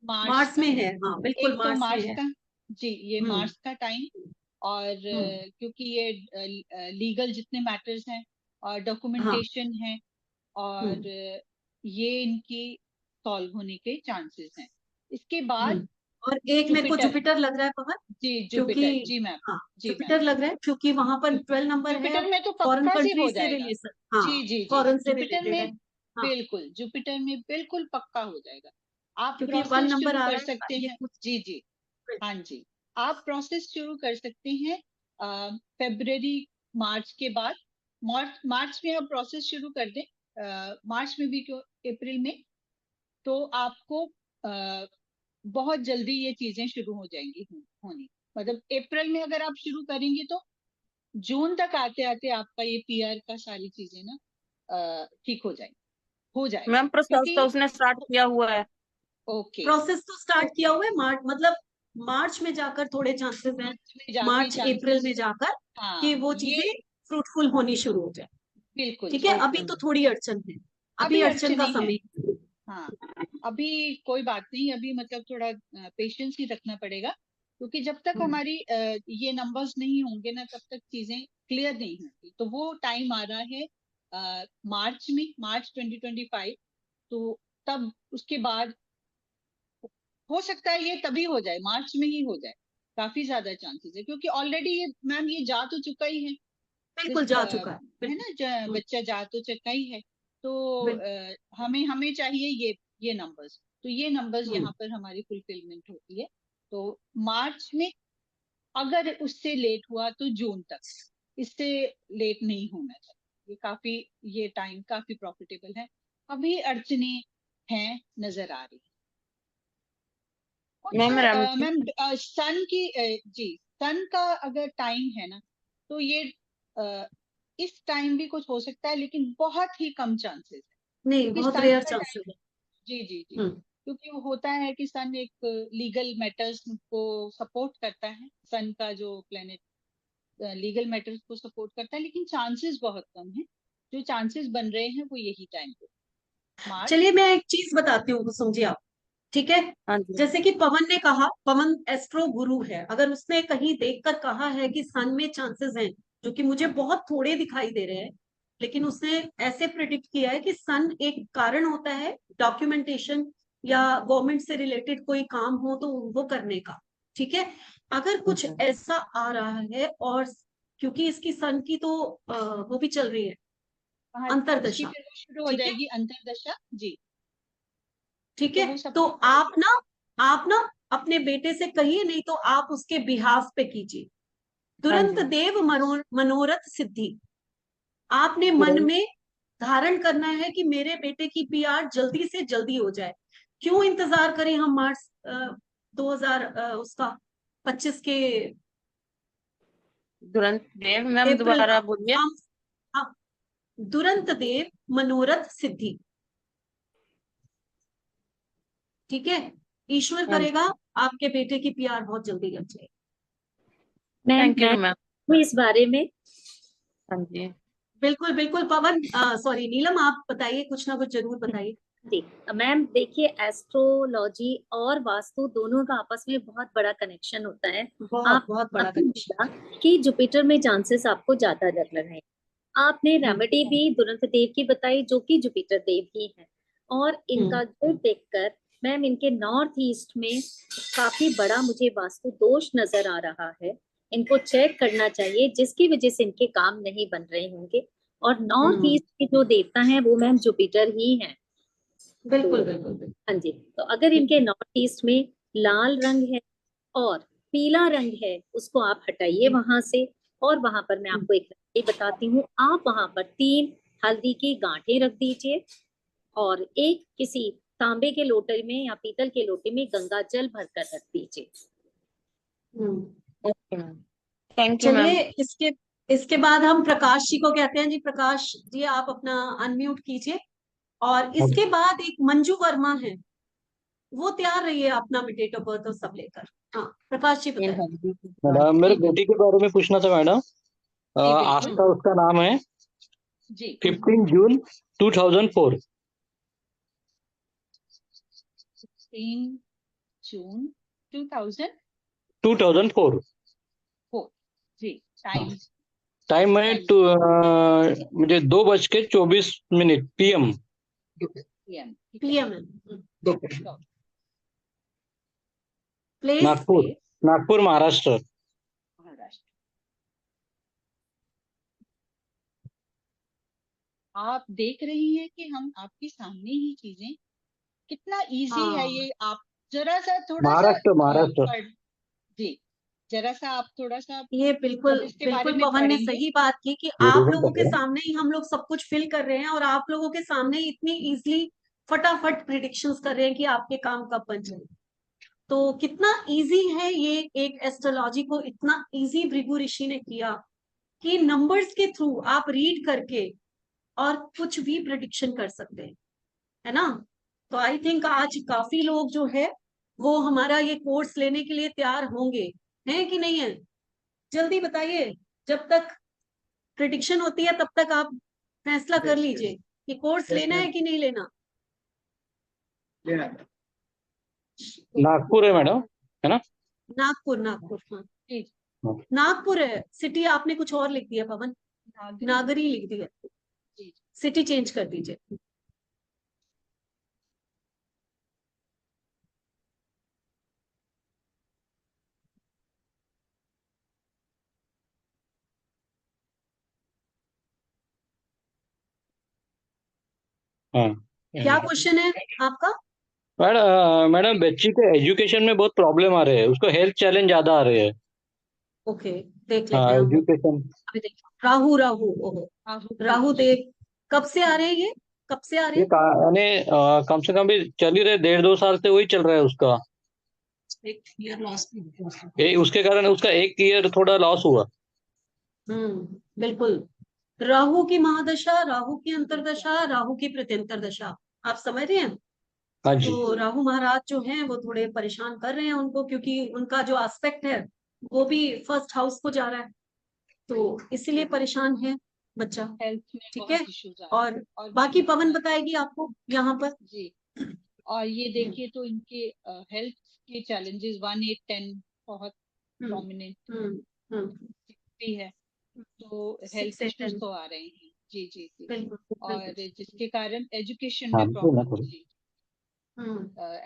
मार्च मार्स का, में है, हाँ बिल्कुल एक तो मार्स में मार्च है। का, जी ये मार्च का टाइम। और क्योंकि ये लीगल जितने मैटर्स हैं और डॉक्यूमेंटेशन है, और ये इनकी सॉल्व होने के चांसेस हैं। इसके बाद और एक मेरे को जुपिटर लग रहा है पवन, जी, क्योंकि जुपिटर, जी मैम, हाँ जी जुपिटर लग रहा है क्योंकि वहां पर 12 नंबर है, जुपिटर में तो फॉरेन पक्का से कंट्री हो से जाएगा। रिलेशन, हाँ जी जी जी, फॉरेन से जुपिटर रिलेटेड है, में हाँ बिल्कुल, जुपिटर में बिल्कुल पक्का हो जाएगा। आप क्योंकि 1 प्रोसेस नंबर शुरू आ कर रहा है सकते ये हैं। कुछ। जी जी, हाँ जी, आप प्रोसेस शुरू कर सकते हैं फरवरी मार्च के बाद। मार्च में आप प्रोसेस शुरू कर दें, मार्च में भी क्यों, अप्रैल में, तो आपको बहुत जल्दी ये चीजें शुरू हो जाएंगी होनी। मतलब अप्रैल में अगर आप शुरू करेंगे तो जून तक आते आते आपका ये पीआर का सारी चीजें ना ठीक हो जाएगा मैम प्रोसेस क्योंकि तो उसने स्टार्ट किया हुआ है। ओके, प्रोसेस तो स्टार्ट किया हुआ है, मार्च मतलब मार्च में जाकर थोड़े चांसेस हैं, में जाके मार्च अप्रैल चांसेस, में जाकर हाँ कि वो ये चीजें फ्रूटफुल होनी शुरू हो जाए। बिल्कुल ठीक है, ओके अभी तो थोड़ी अड़चन है, अभी अभी अड़चन का अड़चनी है। समय। हाँ, अभी कोई बात नहीं, अभी मतलब थोड़ा पेशेंस ही रखना पड़ेगा, क्योंकि जब तक हमारी ये नंबर्स नहीं होंगे ना, तब तक चीजें क्लियर नहीं होंगी। तो वो टाइम आ रहा है मार्च में, मार्च 2025, तो तब उसके बाद हो सकता है ये तभी हो जाए, मार्च में ही हो जाए, काफी ज्यादा चांसेस है, क्योंकि ऑलरेडी ये मैम ये जा तो चुका ही है, बिल्कुल जा चुका है, है ना, बच्चा जा तो चुका ही है। तो हमें हमें चाहिए ये नंबर्स, तो ये नंबर्स यहाँ पर हमारी फुलफिलमेंट होती है। तो मार्च में अगर उससे लेट हुआ तो जून तक, इससे लेट नहीं होना चाहिए। ये काफी, ये टाइम काफी प्रॉफिटेबल है। अभी अड़चने हैं, नजर आ रही मैम है। मैम सन की जी, सन का अगर टाइम है ना, तो ये इस टाइम भी कुछ हो सकता है, लेकिन बहुत ही कम चांसेस है, नहीं क्योंकि बहुत सन रेयर का चांसेस है। जी जी जी, क्योंकि वो होता है कि सन एक लीगल मैटर्स को सपोर्ट करता है, सन का जो प्लेनेट लीगल मैटर्स को सपोर्ट करता है, लेकिन चांसेस बहुत कम है। जो चांसेस बन रहे हैं वो यही टाइम पे, मार्च। चलिए मैं एक चीज बताती हूँ, समझिए आप, ठीक है। हाँ जी जैसे कि पवन ने कहा, पवन एस्ट्रो गुरु है, अगर उसने कहीं देखकर कहा है कि सन में चांसेस हैं, जो कि मुझे बहुत थोड़े दिखाई दे रहे हैं, लेकिन उसने ऐसे प्रिडिक्ट किया है कि सन एक कारण होता है डॉक्यूमेंटेशन या गवर्नमेंट से रिलेटेड कोई काम हो तो वो करने का, ठीक है। अगर कुछ ऐसा आ रहा है, और क्योंकि इसकी सन की तो वो भी चल रही है, इसकी अंतरदशा, फिर वो शुरू हो ठीक है, जाएगी, अंतरदशा जी। ठीक तो है। वो सब तो आप ना अपने बेटे से कहिए, नहीं तो आप उसके बिहाफ पे कीजिए, हाँ तुरंत जी देव मनोरथ सिद्धि। आपने मन में धारण करना है कि मेरे बेटे की पीआर जल्दी से जल्दी हो जाए। क्यों इंतजार करें हम मार्च 2000 उसका 25 के तुरंत देव। मैम अप्रैल दोबारा का, बोलिए। हम तुरंत देव मनोरथ सिद्धि, ठीक है। ईश्वर हाँ जी, करेगा आपके बेटे की पीआर बहुत जल्दी लग जाए। Ma'am thank you ma'am. मैं इस बारे में हाँ जी बिल्कुल बिल्कुल पवन, सॉरी नीलम, आप बताइए, कुछ ना कुछ जरूर बताइए। जी मैम, देखिए एस्ट्रोलॉजी और वास्तु दोनों का आपस में बहुत बड़ा कनेक्शन होता है। बहुत बहुत बड़ा आपने कनेक्शन। बोला कि जुपिटर में चांसेस आपको ज्यादा लग रहे हैं। आपने रेमेडी भी दुरंत देव की बताई, जो कि जुपिटर देव ही है, और इनका ग्रिड देखकर मैम इनके नॉर्थ ईस्ट में काफी बड़ा मुझे वास्तु दोष नजर आ रहा है। इनको चेक करना चाहिए, जिसकी वजह से इनके काम नहीं बन रहे होंगे। और नॉर्थ ईस्ट के जो देवता हैं वो मैम जुपिटर ही हैं। बिल्कुल बिल्कुल बिल्कुल। हाँ जी, तो अगर इनके नॉर्थ ईस्ट में लाल रंग है और पीला रंग है, उसको आप हटाइए वहां से। और वहां पर मैं आपको एक रेमेडी बताती हूँ, आप वहां पर 3 हल्दी की गांठें रख दीजिए, और एक किसी तांबे के लोटे में या पीतल के लोटे में गंगा जल भरकर रख दीजिए। Okay ma'am, thank you ma'am. चलिए इसके इसके बाद हम प्रकाश जी को कहते हैं। जी प्रकाश जी, आप अपना अनम्यूट कीजिए। और इसके बाद एक मंजू वर्मा है, वो तैयार रहिए अपना डेट ऑफ बर्थ और सब लेकर। हाँ प्रकाश जी बताइए। मैडम मेरे बेटी के बारे में पूछना था मैडम। बिल्कुल आस्था उसका नाम है। जी। 15 जून 2004। 16 जून 2004 2004 जी। टाइम टाइम है मुझे 2:24 PM। PM है। प्लेस नागपुर, नागपुर महाराष्ट्र। महाराष्ट्र। आप देख रही हैं कि हम आपके सामने ही चीजें कितना इजी है ये। आप जरा सा थोड़ा सा महाराष्ट्र। जी, जरा सा आप थोड़ा सा ये बिल्कुल जब इसके बारे बिल्कुल में पवन ने पढ़ेंगे। सही बात की कि ये आप रिवीजन लोगों कर के रहे हैं। सामने ही हम लोग सब कुछ फिल कर रहे हैं और आप लोगों के सामने ही इतनी इजीली फटाफट प्रिडिक्शंस कर रहे हैं कि आपके काम कब बन जाए। तो कितना इजी है ये, एक एस्ट्रोलॉजी को इतना इजी भृगु ऋषि ने किया कि नंबर्स के थ्रू आप रीड करके और कुछ भी प्रिडिक्शन कर सकते हैं, है ना। तो आई थिंक आज काफी लोग जो है वो हमारा ये कोर्स लेने के लिए तैयार होंगे, हैं कि नहीं है? जल्दी बताइए, जब तक प्रिडिक्शन होती है तब तक आप फैसला कर लीजिए कि कोर्स लेना है कि नहीं लेना। लेना है। नागपुर है मैडम, है ना? नागपुर, नागपुर, हाँ जी, नागपुर है। सिटी आपने कुछ और लिख दिया पवन, नागरी लिख दिया। जी। सिटी चेंज कर दीजिए। हाँ क्या क्वेश्चन है आपका? मैडम बच्ची के एजुकेशन में बहुत प्रॉब्लम आ रहे हैं, उसको हेल्थ चैलेंज ज्यादा आ रहे हैं। ओके, देख लेते हाँ हैं हम। एजुकेशन। अभी देखो, राहु राहु, ओहो राहु देख, कब से आ रहे हैं ये, कब से आ रहे ये हैं? यानी कम से कम भी चल ही रहे, 1.5-2 साल से वही चल रहा है उसका। एक ईयर लॉस। उसके कारण उसका 1 ईयर थोड़ा लॉस हुआ। बिल्कुल। राहु की महादशा, राहु की अंतरदशा, राहु की प्रत्यंतर दशा, आप समझ रहे हैं? हाँ जी। तो राहु महाराज जो हैं वो थोड़े परेशान कर रहे हैं उनको, क्योंकि उनका जो एस्पेक्ट है वो भी फर्स्ट हाउस को जा रहा है, तो इसीलिए परेशान है बच्चा। हेल्थ में ठीक बहुत है, इश्यूज आ रहे हैं। और बाकी पवन बताएगी आपको यहाँ पर। जी, और ये देखिए तो इनके हेल्थ के चैलेंजेस 1, 8, 10 बहुत प्रोमिनेंट भी है, तो हेल्थ 6 से इश्यूज 10 तो आ रहे हैं। जी जी जी। बिल्कुल और जिसके कारण एजुकेशन हाँ, में बिल्कुल ना प्रॉब्लम। करो। जी,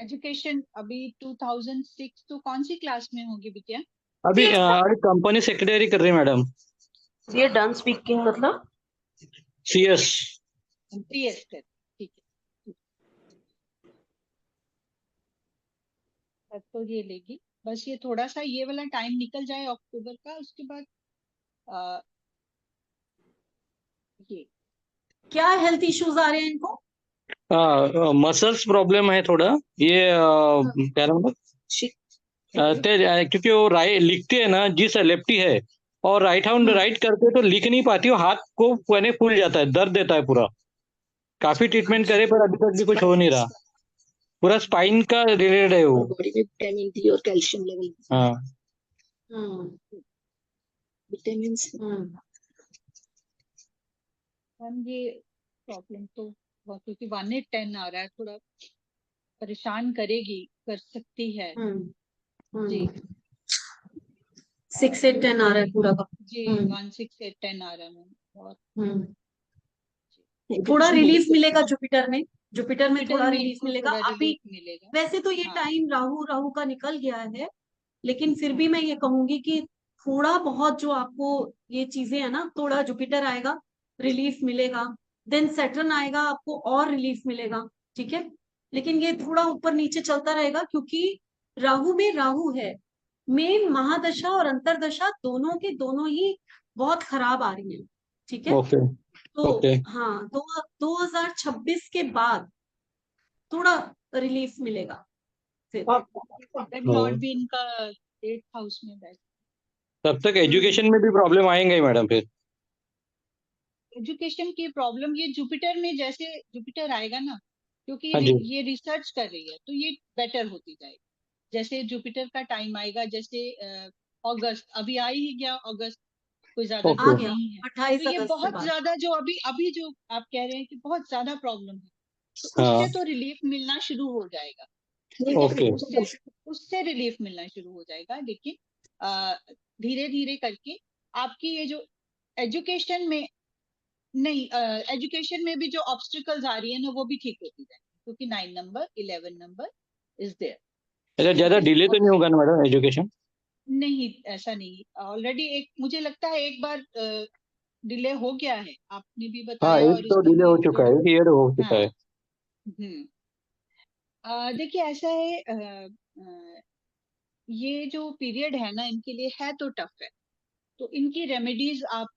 एजुकेशन अभी 2006 तो कौन सी क्लास में होगी बिटिया? अभी कंपनी सेक्रेटरी कर रही है मैडम, ये डन स्पीकिंग मतलब CS। CS कर, ठीक है। तब तो ये लेगी, बस ये थोड़ा सा ये वाला टाइम निकल जाए अक्टूबर का, उसके बाद ये क्या हेल्थ इश्यूज आ रहे हैं इनको? मसल्स प्रॉब्लम है थोड़ा, ये क्या नाम है? क्योंकि वो राइट लिखते हैं ना, जिस लेफ्टी है और राइट हैंड राइट करते तो लिख नहीं पाती, वो हाथ को पहले फूल जाता है, दर्द देता है पूरा। काफी ट्रीटमेंट करे पर अभी तक भी कुछ हो नहीं रहा, पूरा स्पाइन का रिलेटेड है वो। बॉडी में विटामिन डी और कैल्शियम लेवल, हाँ विटामिन हम ये प्रॉब्लम तो बहुत, क्योंकि 1, 8, 10 आ रहा है, थोड़ा परेशान करेगी, कर सकती है। जी 6 से 10 आ रहा है पूरा का। जी 1, 6, 8, 10 आ रहा है मैम, बहुत थोड़ा रिलीफ मिलेगा जुपिटर में, जुपिटर में जुपिटर थोड़ा में रिलीफ इनको मिलेगा। थोड़ा अभी रिलीफ मिलेगा। वैसे तो ये हाँ। टाइम राहु राहु का निकल गया है, लेकिन फिर भी मैं ये कहूंगी कि थोड़ा बहुत जो आपको ये चीजें है ना, थोड़ा जुपिटर आएगा रिलीफ मिलेगा, देन सैटर्न आएगा आपको और रिलीफ मिलेगा, ठीक है। लेकिन ये थोड़ा ऊपर नीचे चलता रहेगा, क्योंकि राहु में राहु है। मेन महादशा और अंतरदशा दोनों के दोनों ही बहुत खराब आ रही है, ठीक है। ओके तो ओके। हाँ, 2026 के बाद थोड़ा रिलीफ मिलेगा फिर। लॉर्ड भी इनका 8th हाउस में बैठ, तब तक एजुकेशन में भी प्रॉब्लम आएंगे मैडम फिर। एजुकेशन की प्रॉब्लम, ये जुपिटर में जैसे जुपिटर आएगा ना, क्योंकि हाँ जी। ये रिसर्च कर रही है तो ये बेटर होती जाएगी। जैसे जुपिटर का टाइम आएगा, जैसे अगस्त अभी आ ही गया, अगस्त कोई ज्यादा आ दूर गया नहीं है, 28 तो ये अगस्त के बहुत बाद। ज्यादा जो अभी जो आप कह रहे हैं कि बहुत ज्यादा प्रॉब्लम है, तो हाँ उससे तो रिलीफ मिलना शुरू हो जाएगा। ओके उससे रिलीफ मिलना शुरू हो जाएगा, लेकिन धीरे धीरे करके आपकी ये जो एजुकेशन में नहीं, एजुकेशन में भी जो ऑब्स्टिकल्स आ रही है ना वो भी ठीक होती जाएगी, क्योंकि 9 नंबर 11 नंबर इज देयर। अच्छा, ज्यादा डिले तो नहीं होगा ना मैडम एजुकेशन? नहीं, ऐसा नहीं। ऑलरेडी एक मुझे लगता है एक बार डिले हो गया है, आपने भी हाँ, बताया, एक और तो इसमें डिले भी हो चुका है, थोड़ा। एक ईयर हो चुका हाँ। है। देखिए ऐसा है, ये जो पीरियड है ना इनके लिए है तो टफ है, तो इनकी रेमेडीज आप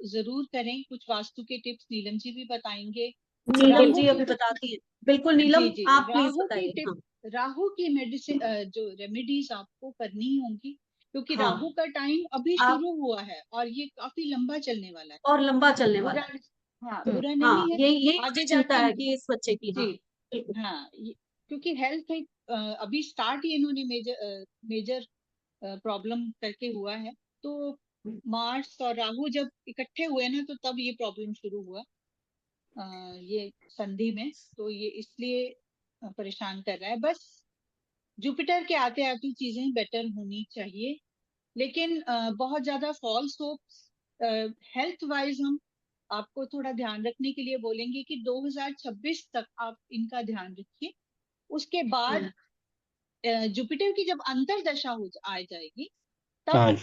जरूर करें। कुछ वास्तु के टिप्स नीलम जी भी बताएंगे। नीलम राहु जी की अभी तो बताती है, बिल्कुल नीलम जी जी, आप प्लीज राहु की बताइए। टिप, हाँ राहु की मेडिसिन जो रेमेडीज आपको करनी ही होंगी, क्योंकि हाँ, राहु का टाइम अभी आप शुरू हुआ है और ये काफी लंबा चलने वाला है। और लंबा चलने वाला बुरा, है। हाँ बुरा हाँ, नहीं है। यही आगे मुझे चिंता जाके है कि इस बच्चे की। हाँ जी बिल्कुल। हाँ, क्योंकि हेल्थ एक अभी स्टार्ट ही इन्होंने मेजर प्रॉब्लम करके हुआ है, तो मार्स और राहु जब इकट्ठे हुए ना तो तब ये प्रॉब्लम शुरू हुआ, ये संधि में, तो ये इसलिए परेशान कर रहा है। बस जुपिटर के आते आती चीजें बेटर होनी चाहिए, लेकिन बहुत ज्यादा फॉल्स होप्स, हेल्थ वाइज हम आपको थोड़ा ध्यान रखने के लिए बोलेंगे कि 2026 तक आप इनका ध्यान रखिए। उसके बाद जुपिटर की जब अंतर्दशा आ जाएगी तब हाँ,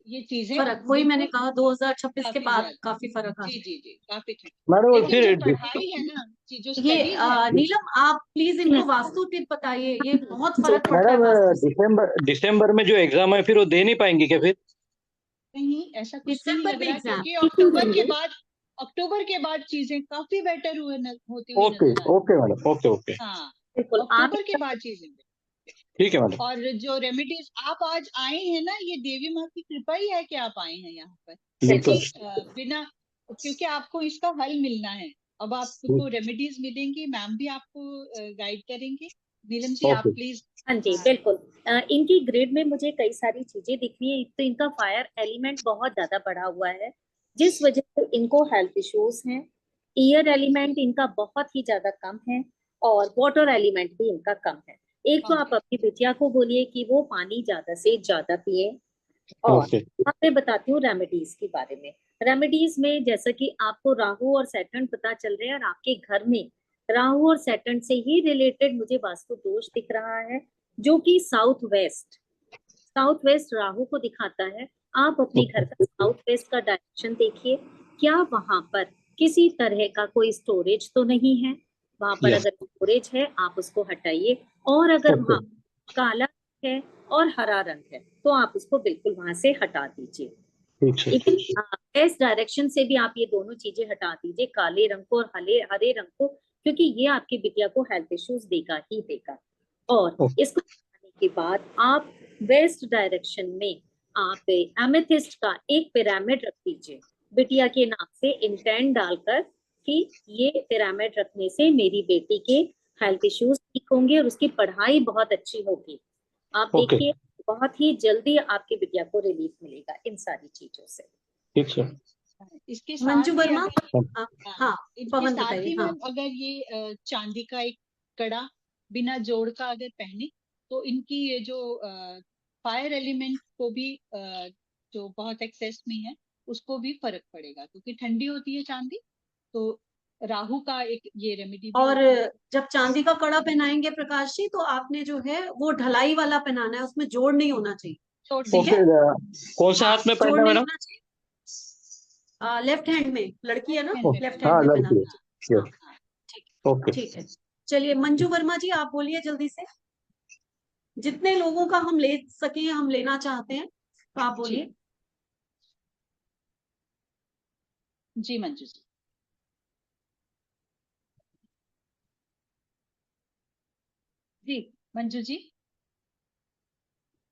ये चीजें फर्क वही मैंने बिल्कुल कहा 2026 के काफी बाद ज्यादा, काफी फर्क आ जी जाए। जी जी, काफी ठीक। मैडम लेकिन जो फिर पढ़ाई है ना, जो ये स्टडीज है, नीलम आप प्लीज इनको वास्तु टिप बताइए, ये बहुत फर्क पड़ता है मैडम वास्तु से। दिसंबर में जो एग्जाम है फिर वो दे नहीं पाएंगी क्या फिर? नहीं ऐसा कुछ भी नहीं दिसंबर लग में रहा, एग्जाम? क्योंकि अक्टूबर के बाद चीजें काफी बेटर होती हुई ओके नजर आ रही। ओके मैडम, ओके ओके, हाँ, बिल्कुल। आप अक्टूबर के बाद चीजें ठीक है मैडम। और जो रेमेडीज आप आज आए हैं ना, ये देवी माँ की कृपा ही है कि आप आए हैं यहाँ पर, बिल्कुल। बिना, क्योंकि आपको इसका हल मिलना है। अब आपको रेमेडीज मिलेंगी, मैम भी आपको गाइड करेंगे। नीलम जी आप ओके। प्लीज। हाँ जी बिल्कुल। इनकी ग्रिड में मुझे कई सारी चीजें दिख रही है। एक तो इनका फायर एलिमेंट बहुत ज्यादा बढ़ा हुआ है, जिस वजह से इनको हेल्थ इश्यूज हैं। एयर एलिमेंट इनका बहुत ही ज्यादा कम है, और वाटर एलिमेंट भी इनका कम है। एक तो आप अपनी बिटिया को बोलिए कि वो पानी ज्यादा से ज्यादा पिए। और ओके। अब मैं बताती हूँ रेमेडीज के बारे में। रेमेडीज में जैसा कि आपको राहु और सैटर्न पता चल रहे हैं, और आपके घर में राहु और सैटर्न से ही रिलेटेड मुझे वास्तु दोष दिख रहा है, जो कि साउथ वेस्ट राहु को दिखाता है। आप अपने घर का साउथ वेस्ट का डायरेक्शन देखिए, क्या वहां पर किसी तरह का कोई स्टोरेज तो नहीं है? वहां पर यस। अगर स्टोरेज है आप उसको हटाइए, और अगर ओके। वहां काला है और हरा रंग है तो आप उसको बिल्कुल वहां से हटा दीजिए। ठीक है। इवन इस डायरेक्शन से भी आप ये दोनों चीजें हटा दीजिए, काले रंग को और हरे रंग को, क्योंकि ये आपकी बिटिया को हेल्थ इश्यूज देगा ही देगा। और ओके। इसको हटाने के बाद आप वेस्ट डायरेक्शन में आप एमेथिस्ट का एक पिरामिड रख दीजिए बिटिया के नाम से, इंटेंट डालकर कि ये पिरामिड रखने से मेरी बेटी के हेल्थ इश्यूज ठीक होंगे और उसकी पढ़ाई बहुत अच्छी होगी। आप ओके। देखिए बहुत ही जल्दी आपकी बिटिया को रिलीफ मिलेगा इन सारी चीजों से। ठीक है। इसके साथ मंजू ही वर्मा। अगर हाँ इनके पवन साथ बताइए। ही हाँ मैम अगर ये चांदी का एक कड़ा बिना जोड़ का अगर पहने, तो इनकी ये जो फायर एलिमेंट को भी जो बहुत एक्सेस में है उसको भी फर्क पड़ेगा, क्योंकि ठंडी होती है चांदी, तो राहु का एक ये रेमेडी भी और होता है। जब चांदी का कड़ा पहनाएंगे प्रकाश जी, तो आपने जो है वो ढलाई वाला पहनाना है, उसमें जोड़ नहीं होना चाहिए। तो ठीक है, ओके। कौन से हाँ हाथ में जोड़ पहनना नहीं मैडम? होना चाहिए। लेफ्ट हैंड में, लड़की है ना, hand में लेफ्ट हाँ हैंड में लड़की पहनाना है। चाहिए। हाँ Yes. हाँ ठीक ओके। ठीक है। चलिए मंजू वर्मा जी आप बोलिए जल्दी से, जितने लोगों का हम ले सके हम लेना चाहते हैं, तो आप बोलिए। जी मंजू जी। जी मंजू जी।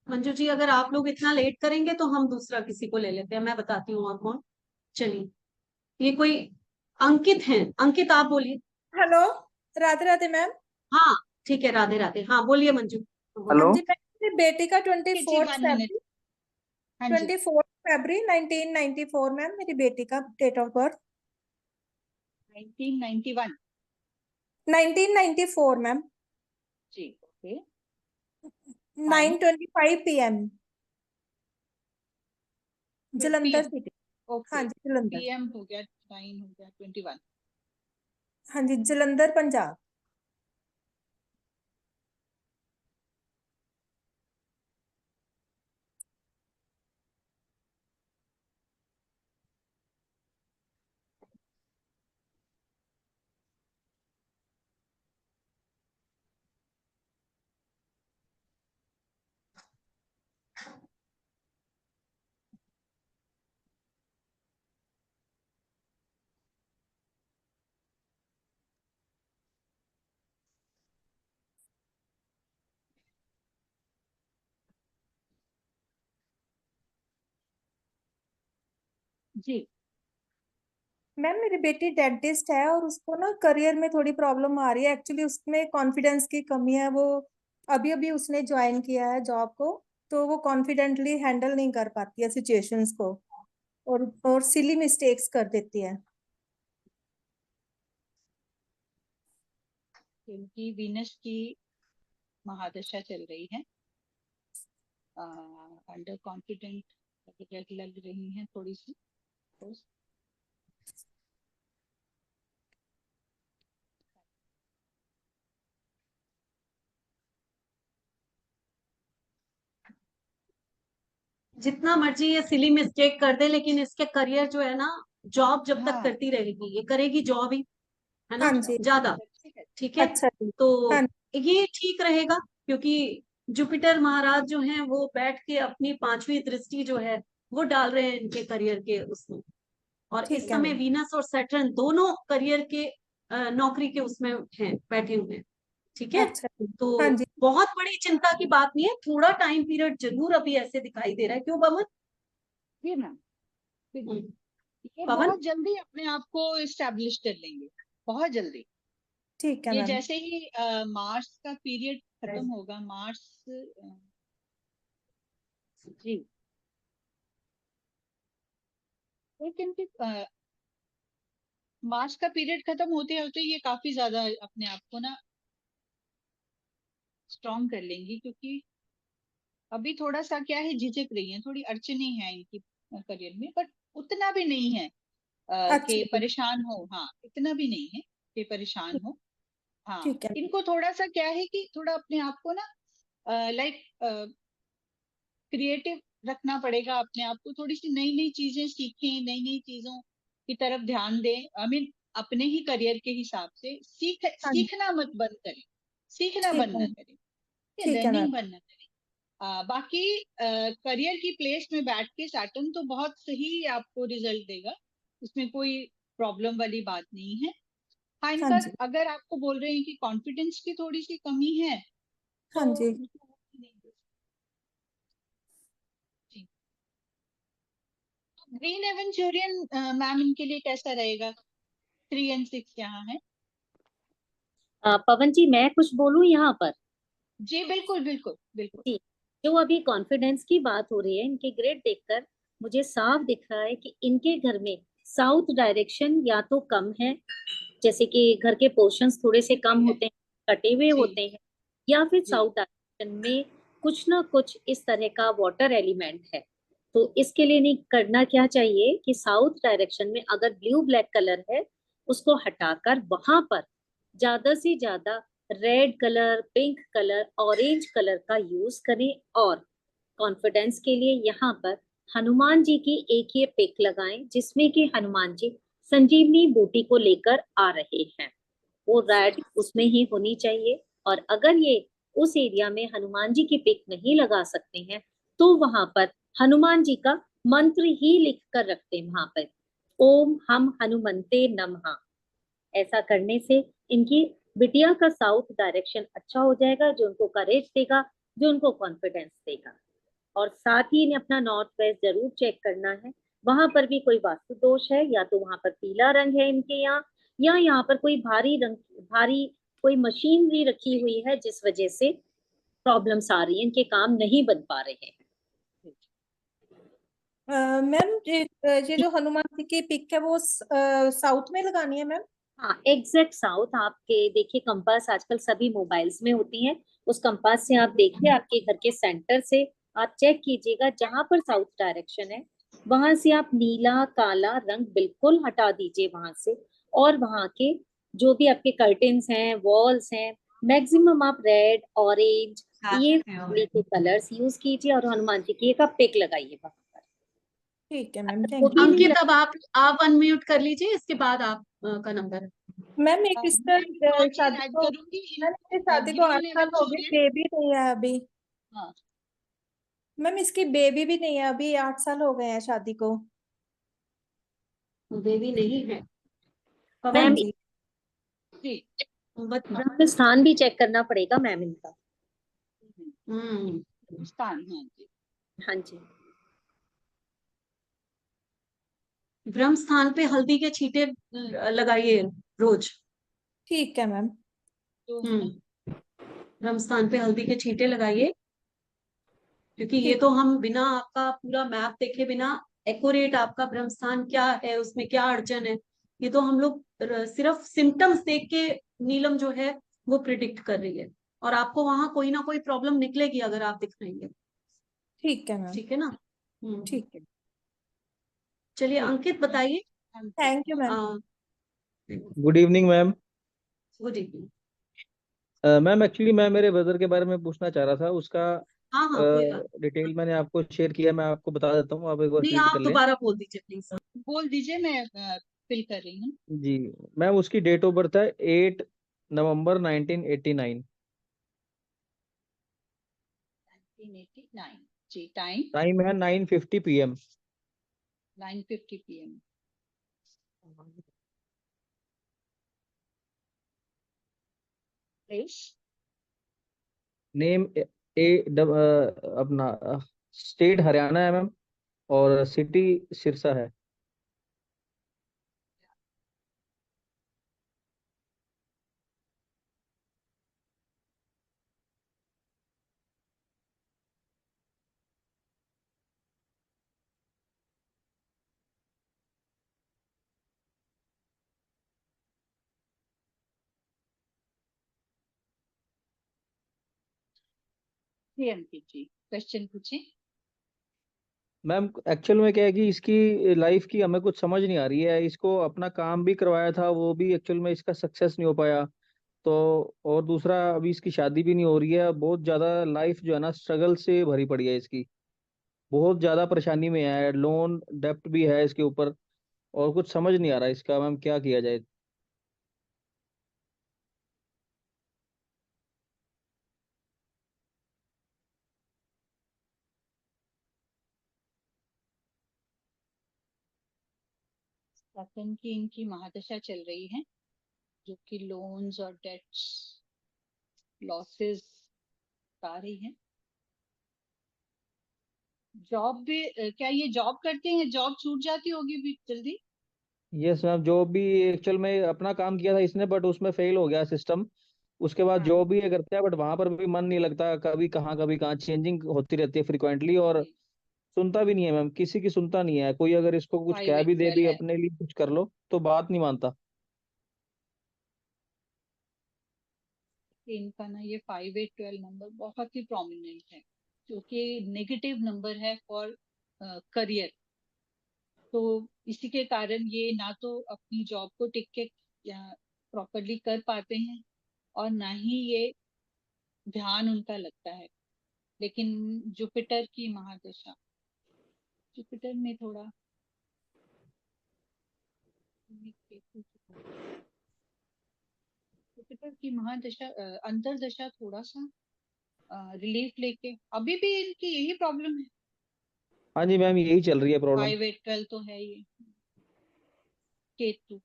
मंजू जी अगर आप लोग इतना लेट करेंगे तो हम दूसरा किसी को ले लेते हैं, मैं बताती हूँ और कौन। चलिए, ये कोई अंकित हैं, अंकित आप बोलिए। Hello, Radhe Radhe ma'am. हाँ ठीक है, राधे राधे। हाँ बोलिए मंजू। हाँ जी मैम, मेरी बेटी का जी 1 मिनट। हाँ जी 24 फरवरी 1994 मैम, मेरी बेटी का डेट ऑफ बर्थ 1991। 1994 मैम। जी okay. 9:25 PM, 12 Jalandhar PM। City. Okay हाँ जी जलंधर। PM हो गया, 9 हो गया, 21। हाँ जी जलंधर पंजाब। जी मैम मेरी बेटी डेंटिस्ट है और उसको ना करियर में थोड़ी प्रॉब्लम आ रही है, एक्चुअली उसमें कॉन्फिडेंस की कमी है। वो अभी अभी उसने ज्वाइन किया है जॉब को, तो वो कॉन्फिडेंटली हैंडल नहीं कर पाती है सिचुएशंस को, और सिली मिस्टेक्स कर देती है। क्योंकि वीनस की महादशा चल रही है, अंडर कॉन्फिडेंट लग रही है थोड़ी सी। जितना मर्जी ये सिली मिस्टेक कर दे, लेकिन इसके करियर जो है ना, जॉब जब तक हाँ करती रहेगी ये करेगी जॉब ही, है ना, हाँ जी। ज्यादा। ठीक है, अच्छा जी। तो हाँ ये ठीक रहेगा, क्योंकि जुपिटर महाराज जो हैं वो बैठ के अपनी 5वीं दृष्टि जो है वो डाल रहे हैं इनके करियर के उसमें। और इस ठीक है समय मैम। वीनस और सैटर्न दोनों करियर के नौकरी के उसमें हैं, बैठे हुए हैं। ठीक है, अच्छा जी। तो हाँ जी। बहुत बड़ी चिंता की बात नहीं है, थोड़ा टाइम पीरियड जरूर अभी ऐसे दिखाई दे रहा है। क्यों बमन? जी मैम, ये पवन? बहुत जल्दी अपने आप को इस्टेब्लिश कर लेंगे, बहुत जल्दी। ठीक है ये मैम। जैसे ही मार्च का पीरियड खत्म होगा, मार्च जी लेकिन मार्च का पीरियड खत्म होते होते ये काफी ज्यादा अपने आप को ना स्ट्रॉन्ग कर लेंगी, क्योंकि अभी थोड़ा सा क्या है, झिझक रही है, थोड़ी अड़चने हैं इनकी करियर में, बट उतना भी नहीं है अच्छा कि जी। परेशान हो। हाँ, इतना भी नहीं है कि परेशान हो। हाँ, ठीक है। इनको थोड़ा सा क्या है कि थोड़ा अपने आप को ना लाइक क्रिएटिव रखना पड़ेगा, अपने आप को थोड़ी सी नई नई चीजें सीखें, नई नई चीजों की तरफ ध्यान दें। आई मीन अपने ही करियर के हिसाब से हाँ जी। सीखना मत बंद करें, सीखना ठीक बंद है। ना करें, ठीक है मैम। लर्निंग बंद ना करें। बाकी करियर की प्लेस में बैठ के सैटर्न तो बहुत सही आपको रिजल्ट देगा, इसमें कोई प्रॉब्लम वाली बात नहीं है। हाँ, हाँ इनका जी। अगर आपको बोल रहे हैं कि कॉन्फिडेंस की थोड़ी सी कमी है, हाँ तो जी। ग्रीन एवेंचुरियन मैम इनके लिए कैसा रहेगा? 3 और 6 यहाँ है। पवन जी मैं कुछ बोलूं यहाँ पर? जी बिल्कुल बिल्कुल बिल्कुल। जी, जो अभी कॉन्फिडेंस की बात हो रही है, इनके ग्रेड देखकर मुझे साफ दिख रहा है कि इनके घर में साउथ डायरेक्शन या तो कम है, जैसे कि घर के पोर्शंस थोड़े से कम होते हैं, कटे हुए जी होते हैं, या फिर जी साउथ डायरेक्शन में कुछ ना कुछ इस तरह का वाटर एलिमेंट है। तो इसके लिए नहीं करना क्या चाहिए कि साउथ डायरेक्शन में अगर ब्लू ब्लैक कलर है, उसको हटाकर वहां पर ज्यादा से ज्यादा red colour, pink colour, orange colour का यूज करें। और कॉन्फिडेंस के लिए यहाँ पर हनुमान जी की एक ये पिक लगाएं, जिसमें कि हनुमान जी संजीवनी बूटी को लेकर आ रहे हैं। वो रेड उसमें ही होनी चाहिए। और अगर ये उस एरिया में हनुमान जी की पिक नहीं लगा सकते हैं, तो वहां पर हनुमान जी का मंत्र ही लिख कर रखते हैं वहां पर, ओम हम हनुमंते नमः। ऐसा करने से इनकी बिटिया का साउथ डायरेक्शन अच्छा हो जाएगा, जो उनको करेज देगा, जो उनको कॉन्फिडेंस देगा। और साथ ही इन्हें अपना नॉर्थ वेस्ट जरूर चेक करना है, वहां पर भी कोई वास्तु दोष है, या तो वहां पर पीला रंग है इनके यहाँ, या यहाँ पर कोई भारी कोई मशीनरी रखी हुई है, जिस वजह से प्रॉब्लम्स आ रही है, इनके काम नहीं बन पा रहे हैं। मैम ये जो हनुमान जी की पिक है वो साउथ में लगानी है मैम? हाँ, एग्जैक्ट साउथ। आपके देखिए कंपास आजकल सभी मोबाइल्स में होती हैं, उस कंपास से आप देखिए, आपके घर के सेंटर से आप चेक कीजिएगा, जहां पर साउथ डायरेक्शन है वहां से आप नीला काला रंग बिल्कुल हटा दीजिए वहां से, और वहां के जो भी आपके कर्टेन्स हैं, वॉल्स हैं, मैक्सिमम आप रेड, ऑरेंज, ये फैमिली के कलर्स यूज कीजिए, और हनुमान जी की एक आप पिक लगाइए वहां पर। ठीक है मैम, अगर थैंक वो यू। भी नहीं अंकित, अब आप अनम्यूट कर लीजिए, इसके बाद आप का नंबर है। मैम एक इसका मैं एक और चीज शादी ऐड को, करूंगी, मैम इसकी शादी को 8 ग्रीन साल एवं हो गए, सूर्य। बेबी नहीं है अभी। हाँ, मैम इसकी बेबी भी नहीं है अभी, 8 साल हो गए हैं शादी को। बेबी नहीं है पवन मैम जी। जी। ब्रह्म स्थान भी चेक करना पड़ेगा मैम इनका। स्थान, हाँ जी। हाँ जी। ब्रह्म स्थान पे हल्दी के छींटे लगाइए रोज। ठीक है मैम। तो ब्रह्म स्थान पे हल्दी के छींटे लगाइए, क्योंकि ये ठीक। तो हम बिना आपका पूरा मैप देखे, बिना एक्यूरेट आपका ब्रह्म स्थान क्या है, उसमें क्या अड़चन है, ये तो हम लोग सिर्फ सिम्टम्स देख के नीलम जो है वो प्रिडिक्ट कर रही है, और आपको वहां कोई ना कोई प्रॉब्लम निकलेगी अगर आप दिखाएंगे। ठीक है मैम। ठीक है ना? ठीक है। चलिए अंकित बताइए। Thank you ma'am. Good evening ma'am. Good evening. Ma'am actually मैं मेरे ब्रदर के बारे में पूछना चाह रहा था, उसका हाँ हाँ, कोई बात डिटेल मैंने आपको शेयर किया, मैं आपको बता देता हूँ, आप एक बार नहीं, रीड कर आप लें। दोबारा बोल दीजिए प्लीज। बोल दीजिए, मैं फिल कर रही हूँ। जी मैम, उसकी डेट ऑफ बर्थ है 8 नवंबर 1989। 1989 जी। टाइम टाइम है 9:50 PM। 9:50 PM। प्लेस नेम अपना स्टेट हरियाणा है मैम, और सिटी सिरसा है। जी। अंकित जी, क्वेश्चन पूछे। मैम एक्चुअल में क्या है कि इसकी लाइफ की हमें कुछ समझ नहीं आ रही है, इसको अपना काम भी करवाया था, वो भी एक्चुअल में इसका सक्सेस नहीं हो पाया। तो और दूसरा, अभी इसकी शादी भी नहीं हो रही है, बहुत ज्यादा लाइफ जो है ना स्ट्रगल से भरी पड़ी है इसकी, बहुत ज्यादा परेशानी में है, लोन डेप्ट भी है इसके ऊपर, और कुछ समझ नहीं आ रहा इसका मैम क्या किया जाए। सेकंड की इनकी महादशा चल रही है, जो कि लोन्स और डेट्स, लॉसेस आ रही है। जॉब भी क्या ये जॉब करते हैं? जॉब छूट जाती होगी भी जल्दी। यस मैम, जॉब भी एक्चुअल में अपना काम किया था इसने, बट उसमें फेल हो गया सिस्टम। उसके बाद हाँ जॉब भी ये करता है, बट वहां पर भी मन नहीं लगता, कभी कहाँ चेंजिंग होती रहती है फ्रिक्वेंटली, और जी। सुनता भी नहीं है मैम, किसी की सुनता नहीं है, कोई अगर इसको कुछ कह भी दे 5/12 भी है। अपने लिए कुछ कर लो तो बात नहीं मानता। इनका ना ये 5/12 नंबर बहुत ही प्रोमिनेंट है, जो कि नेगेटिव नंबर है फॉर करियर। तो इसी के कारण ये ना तो अपनी जॉब को टिक के प्रॉपरली कर पाते हैं, और ना ही ये ध्यान उनका लगता है। लेकिन जुपिटर की महादशा, जुपिटर में थोड़ा, जुपिटर की महादशा अंतरदशा थोड़ा सा रिलीफ लेके, अभी भी इनकी यही प्रॉब्लम है। हाँ जी मैम, यही चल रही है प्रॉब्लम। 5/12 तो है ये केतु।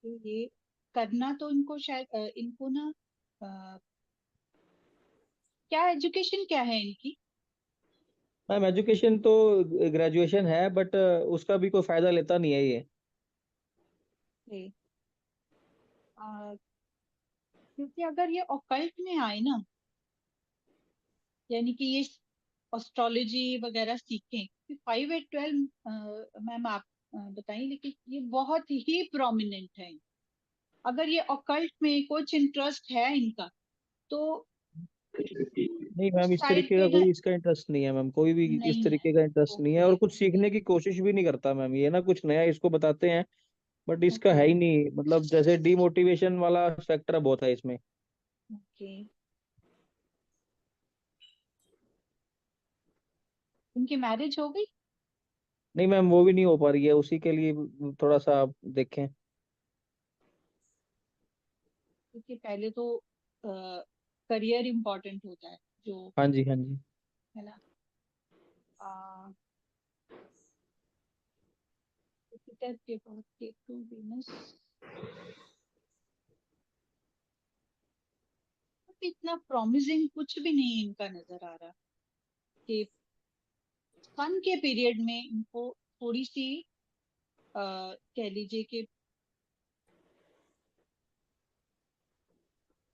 तो ये करना तो इनको शायद इनको ना क्या एजुकेशन क्या है इनकी? मैम एजुकेशन तो ग्रेजुएशन है, बट उसका भी कोई फायदा लेता नहीं है ये। जी। क्योंकि अगर ये ऑकल्ट में आए ना, यानी कि ये एस्ट्रोलॉजी वगैरह सीखें, 5 8 12 मैम आप बताइए, लेकिन ये बहुत ही प्रोमिनेंट है। अगर ये ऑकल्ट में कुछ इंटरेस्ट है इनका, तो नहीं उस मैम, इस साइड तरीके का पे कोई इसका इंटरेस्ट नहीं है मैम, कोई भी इस नहीं है। तरीके का इंटरेस्ट नहीं है, और ओके कुछ सीखने की ओके कोशिश भी नहीं करता मैम। ये ना कुछ नया इसको बताते हैं, बट इसका ओके है ही नहीं, मतलब जैसे डीमोटिवेशन वाला फैक्टर बहुत है इसमें। ओके। उनकी मैरिज हो गई? नहीं मैम, वो भी नहीं हो पा रही है, उसी के लिए थोड़ा सा आप देखें। क्योंकि पहले तो करियर इम्पोर्टेंट होता है, जो हाँ जी, हाँ जी। है ना। जुपिटर के बाद केतु वीनस, इतना प्रॉमिसिंग कुछ भी नहीं इनका नजर आ रहा। कि सन के पीरियड में इनको थोड़ी सी कह लीजिए कि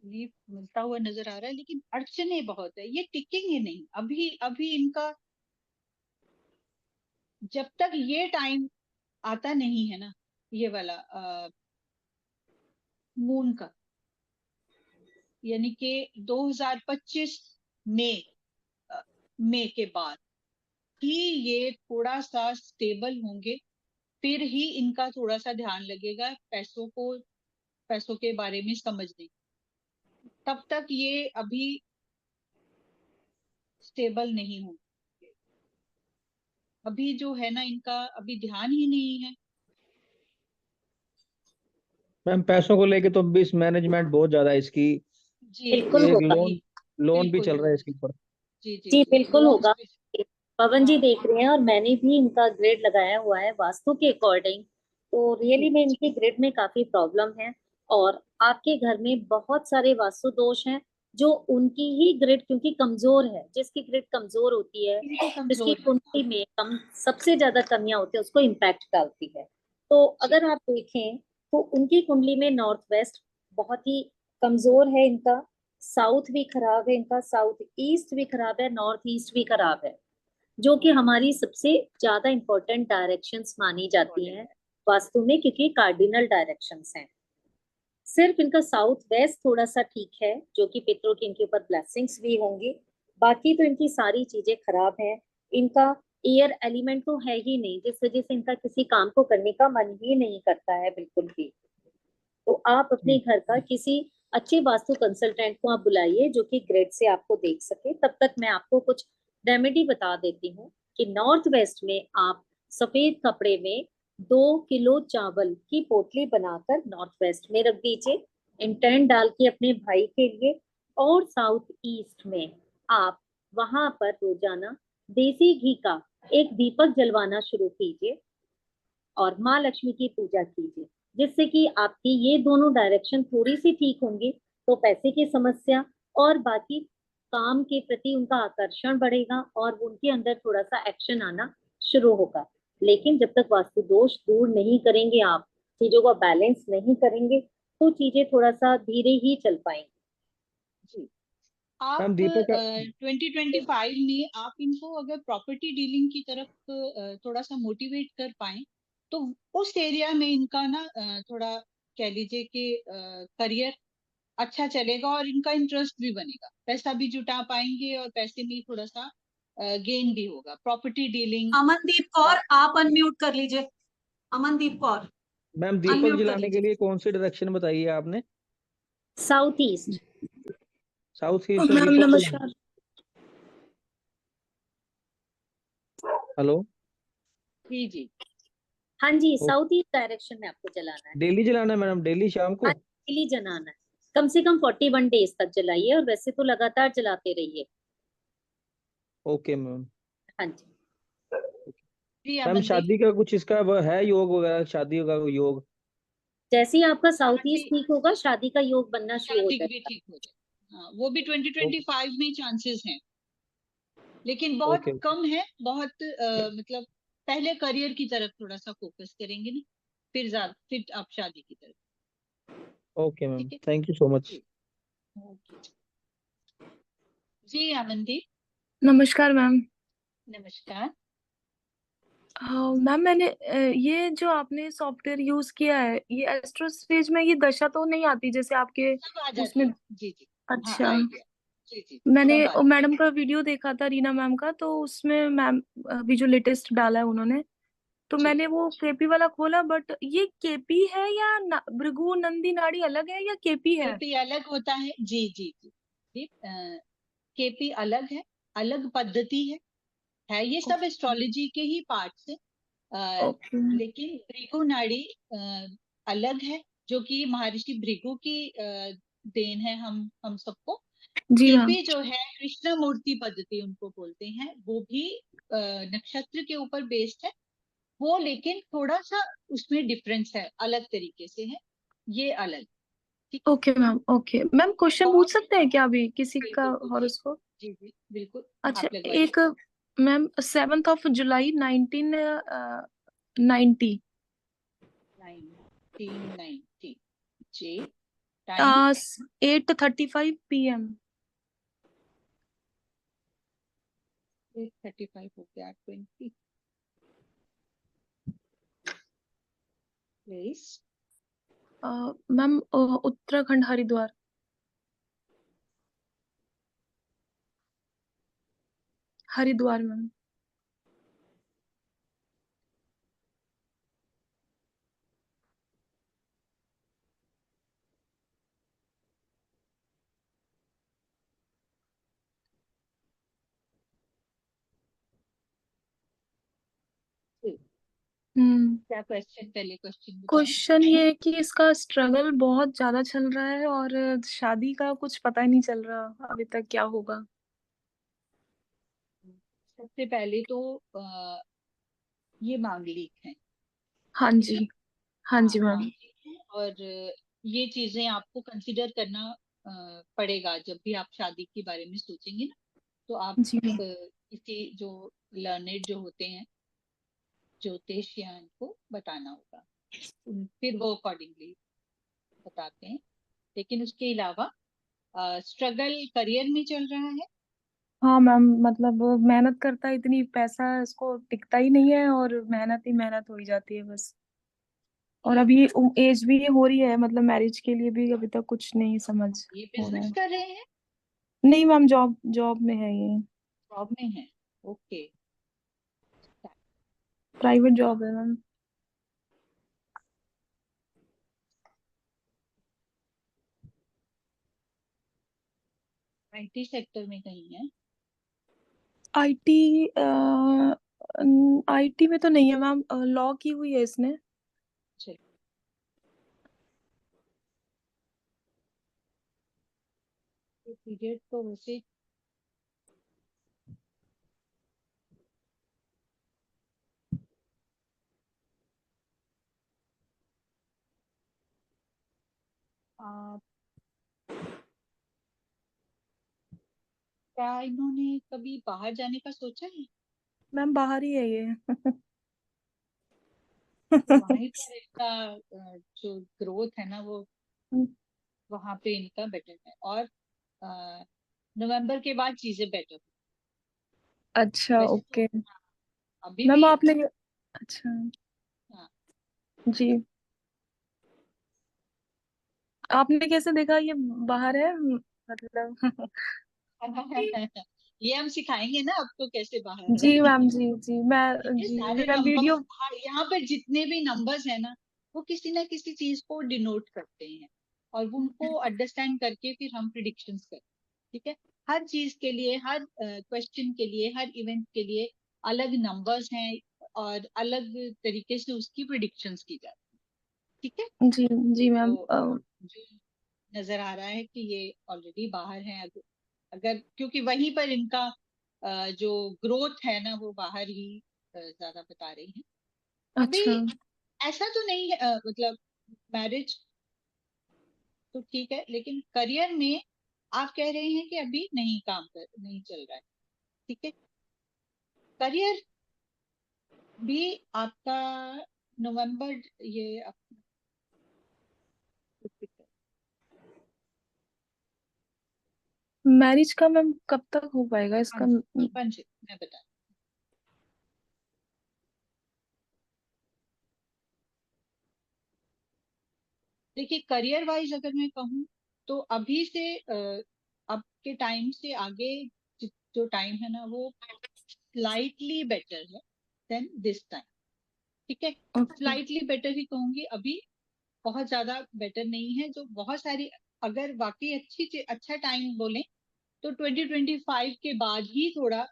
लीव मिलता हुआ नजर आ रहा है, लेकिन अड़चने बहुत है, ये टिकेंगे नहीं अभी। अभी इनका जब तक ये टाइम आता नहीं है ना, ये वाला मून का, यानी कि 2025 मई मई के बाद ही ये थोड़ा सा स्टेबल होंगे, फिर ही इनका थोड़ा सा ध्यान लगेगा पैसों के बारे में समझने। तब तक ये अभी स्टेबल नहीं हो। अभी जो है ना, इनका अभी ध्यान ही नहीं है। मैम पैसों को लेके तो मिस मैनेजमेंट बहुत ज्यादा है इसकी। जी बिल्कुल एक होगा। लोन लोन भी बिल्कुल चल रहा है बिल्कुल। इसके ऊपर। जी जी जी जी, बिल्कुल लोन्स होगा। पे। पवन जी हाँ देख रहे हैं, और मैंने भी इनका ग्रेड लगाया हुआ है वास्तु के अकॉर्डिंग। तो रियली जी में इनके ग्रेड में काफी प्रॉब्लम है। और आपके घर में बहुत सारे वास्तु दोष हैं, जो उनकी ही ग्रेड क्योंकि कमजोर है, जिसकी ग्रेड कमजोर होती है, इनकी जिसकी कमजोर है। कुंडली में कम सबसे ज्यादा कमियां होती है, उसको इम्पैक्ट डालती है। तो जी अगर आप देखें तो उनकी कुंडली में नॉर्थ वेस्ट बहुत ही कमजोर है इनका। साउथ भी खराब है इनका, साउथ ईस्ट भी खराब है, नॉर्थ ईस्ट भी खराब है, जो कि हमारी सबसे ज्यादा इंपॉर्टेंट डायरेक्शंस मानी जाती हैं वास्तु में, क्योंकि कार्डिनल डायरेक्शंस हैं। सिर्फ इनका साउथ वेस्ट थोड़ा सा ठीक है, जो कि पितरों की इनके ऊपर ब्लेसिंग्स भी होंगी। बाकी तो इनकी सारी चीजें खराब हैं। इनका एयर एलिमेंट तो है ही नहीं, जिस वजह से इनका किसी काम को करने का मन ही नहीं करता है बिल्कुल भी। तो आप अपने जी घर का किसी अच्छे वास्तु कंसल्टेंट को आप बुलाइए, जो कि ग्रेड से आपको देख सके। तब तक मैं आपको कुछ रेमेडी बता देती हूँ कि नॉर्थ वेस्ट में आप सफेद कपड़े में 2 किलो चावल की पोटली बनाकर नॉर्थ वेस्ट में रख दीजिए, इंटेंट डाल के अपने भाई के लिए। और साउथ ईस्ट में आप वहां पर रोजाना देसी घी का एक दीपक जलवाना शुरू कीजिए और माँ लक्ष्मी की पूजा कीजिए, जिससे कि आपकी ये दोनों डायरेक्शन थोड़ी सी ठीक होंगी। तो पैसे की समस्या और बाकी काम के प्रति उनका आकर्षण बढ़ेगा, और उनके अंदर थोड़ा सा एक्शन आना शुरू होगा। लेकिन जब तक वास्तु दोष दूर नहीं करेंगे, आप चीजों को बैलेंस नहीं करेंगे, तो चीजें थोड़ा सा धीरे ही चल पाएंगी। जी। आप मैम दीपक का 2025 में आप इनको अगर प्रॉपर्टी डीलिंग की तरफ थोड़ा सा मोटिवेट कर पाए, तो उस एरिया में इनका ना थोड़ा कह लीजिए कि करियर अच्छा चलेगा, और इनका इंटरेस्ट भी बनेगा, पैसा भी जुटा पाएंगे, और पैसे में थोड़ा सा गेन भी होगा। Property dealing. अमनदीप कौर, आप अनम्यूट कर लीजिए। अमनदीप कौर, मैम दीपक अनम्यूट कर जलाने के लीजिए। लिए कौन सी डायरेक्शन बताई है आपने? South east. साउथ ईस्ट में मैम दीपक जलाना। नमस्कार। हेलो। जी जी। हाँ जी, ओ, साउथ ईस्ट डायरेक्शन में आपको जलाना है। डेली जलाना है मैडम, डेली शाम को? हाँ, डेली जलाना है। कम से कम 41 डेज तक जलाइए, और वैसे तो लगातार जलाते रहिए। Okay ma'am. हाँ जी। जी मैम अमनदीप। शादी का कुछ इसका वो है योग वगैरह, शादी का कोई योग? जैसे ही आपका साउथ शादी ईस्ट ठीक होगा, शादी का योग बनना शुरू हो शादी भी जाएगा। ठीक हो जाए। हाँ, वो भी 2025 में चांसेस हैं। लेकिन बहुत ओके कम है, बहुत मतलब पहले करियर की तरफ थोड़ा सा फोकस करेंगे ना, फिर आप शादी की तरफ। ओके मैम, ठीक है थैंक यू सो मच। जी। ओके जी आमनदीप। नमस्कार मैम। नमस्कार। हाँ मैम, मैंने ये जो आपने सॉफ्टवेयर यूज किया है, ये एस्ट्रोस्फेज में ये दशा तो नहीं आती जैसे आपके सब आ उसमें? जाती है, जी जी। हाँ अच्छा। आएगी, जी जी मैंने सब आती मैडम का वीडियो देखा था, रीना मैम का, तो उसमें मैम अभी जो लेटेस्ट डाला है उन्होंने, तो जी। मैंने वो केपी वाला खोला, बट ये केपी है या भृगु नंदी नाड़ी अलग है या केपी है? केपी अलग होता है, जी जी जी। केपी अलग है, अलग पद्धति है ये सब एस्ट्रोलॉजी के ही पार्ट्स है। ओके। लेकिन भृगु नाड़ी अलग है, जो कि महर्षि भृगु की देन है हम सबको। जी मैम। केपी जो है कृष्ण मूर्ति पद्धति उनको बोलते हैं, वो भी नक्षत्र के ऊपर बेस्ड है वो, लेकिन थोड़ा सा उसमें डिफरेंस है, अलग तरीके से है, ये अलग। ठीक है। Okay ma'am. Okay ma'am, question बहुत पूछ सकते हैं क्या अभी किसी का बिल्कुल पूछिए। हॉरोस्कोप? जी जी बिल्कुल। अच्छा, आप लगवाइए। एक मैम 7 जुलाई 1990 1990 जी। Time 8:35 PM। 8:35 हो गया, 20 please. Ma'am Uttarakhand, Haridwar. Haridwar ma'am. क्या क्वेश्चन, पहले क्वेश्चन बताएं। क्वेश्चन ये है कि इसका स्ट्रगल बहुत ज्यादा चल रहा है और शादी का कुछ पता ही नहीं चल रहा अभी तक क्या होगा। सबसे पहले तो ये मांगलिक है। हाँ ठीक है। जी। हाँ हाँ जी मैम। मांगलिक है, और ये चीजें आपको कंसिडर करना पड़ेगा जब भी आप शादी के बारे में सोचेंगे ना। तो आप जी मैम। किसी जो लर्नेड जो होते हैं ज्योतिषियन को बताना होगा, फिर वो अकॉर्डिंगली बताते हैं। लेकिन उसके अलावा स्ट्रगल करियर में चल रहा है। हाँ मैम, मतलब मेहनत करता है, इतनी पैसा इसको टिकता ही नहीं है और मेहनत ही मेहनत हो ही जाती है बस। और ये अभी एज भी हो रही है, मतलब मैरिज के लिए भी अभी तक कुछ नहीं समझ ये हो रहा बिजनेस है। कर रहे हैं, नहीं मैम, जॉब जॉब में है ये। जॉब में है। ओके। प्राइवेट जॉब है मैम। आईटी सेक्टर में कहीं है। आईटी आईटी में तो नहीं है मैम, लॉ की हुई है इसने। चलिए, पीरियड तो वैसे आ, क्या इन्होंने कभी बाहर जाने का सोचा है? मैम बाहर ही है ये। तो वहीं पर इनका जो ग्रोथ है ना वो वहां पे इनका बेटर है, और नवंबर के बाद चीजें बेटर। अच्छा वैसे तो ओके। अभी भी मैम आपने, अच्छा हाँ। जी, आपने कैसे देखा ये बाहर है मतलब? ये हम सिखाएंगे ना आपको कैसे बाहर है। जी मैम, जी जी ठीक मैं, है, जी सारे मैं नंबर्स वीडियो। यहाँ पर जितने भी नंबर्स है ना वो किसी ना किसी चीज को डिनोट करते हैं, और उनको अंडरस्टैंड करके फिर हम प्रिडिक्शंस करते हैं। ठीक है। हर चीज के लिए, हर क्वेश्चन के लिए, हर इवेंट के लिए अलग नंबर्स हैं, और अलग तरीके से उसकी प्रिडिक्शंस की जाती है। ठीक है। जी जी मैम। तो जो नजर आ रहा है कि ये ऑलरेडी बाहर है, अगर क्योंकि वहीं पर इनका जो ग्रोथ है ना वो बाहर ही ज्यादा बता रही है। अभी अच्छा। ऐसा तो नहीं है, मतलब मैरिज तो ठीक है, लेकिन करियर में आप कह रहे हैं कि अभी नहीं काम कर नहीं चल रहा है। ठीक है। करियर भी आपका नवंबर, ये मैरिज का मैम कब तक हो पाएगा इसका? मैं बता, देखिए करियर वाइज अगर मैं कहूँ तो अभी से अब के टाइम से आगे जो टाइम है ना वो स्लाइटली बेटर है देन दिस टाइम, ठीक है। स्लाइटली बेटर ही कहूंगी, अभी बहुत ज्यादा बेटर नहीं है। जो बहुत सारी, अगर वाकई अच्छा टाइम बोले तो 2025 के बाद ही थोड़ा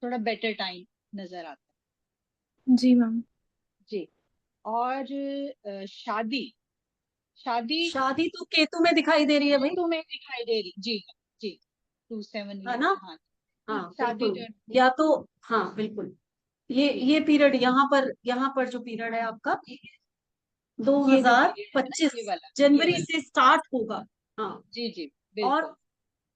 बेटर टाइम नजर आता है। जी मैम। जी। और शादी तो केतु में दिखाई दे रही है भाई, केतु में दिखाई दे रही, जी जी 27 है ना? हाँ हाँ शादी बिल्कुल। या तो हाँ बिल्कुल, ये पीरियड यहाँ पर जो पीरियड है आपका 2025 जनवरी से स्टार्ट होगा। हाँ जी जी और बिल्कुल।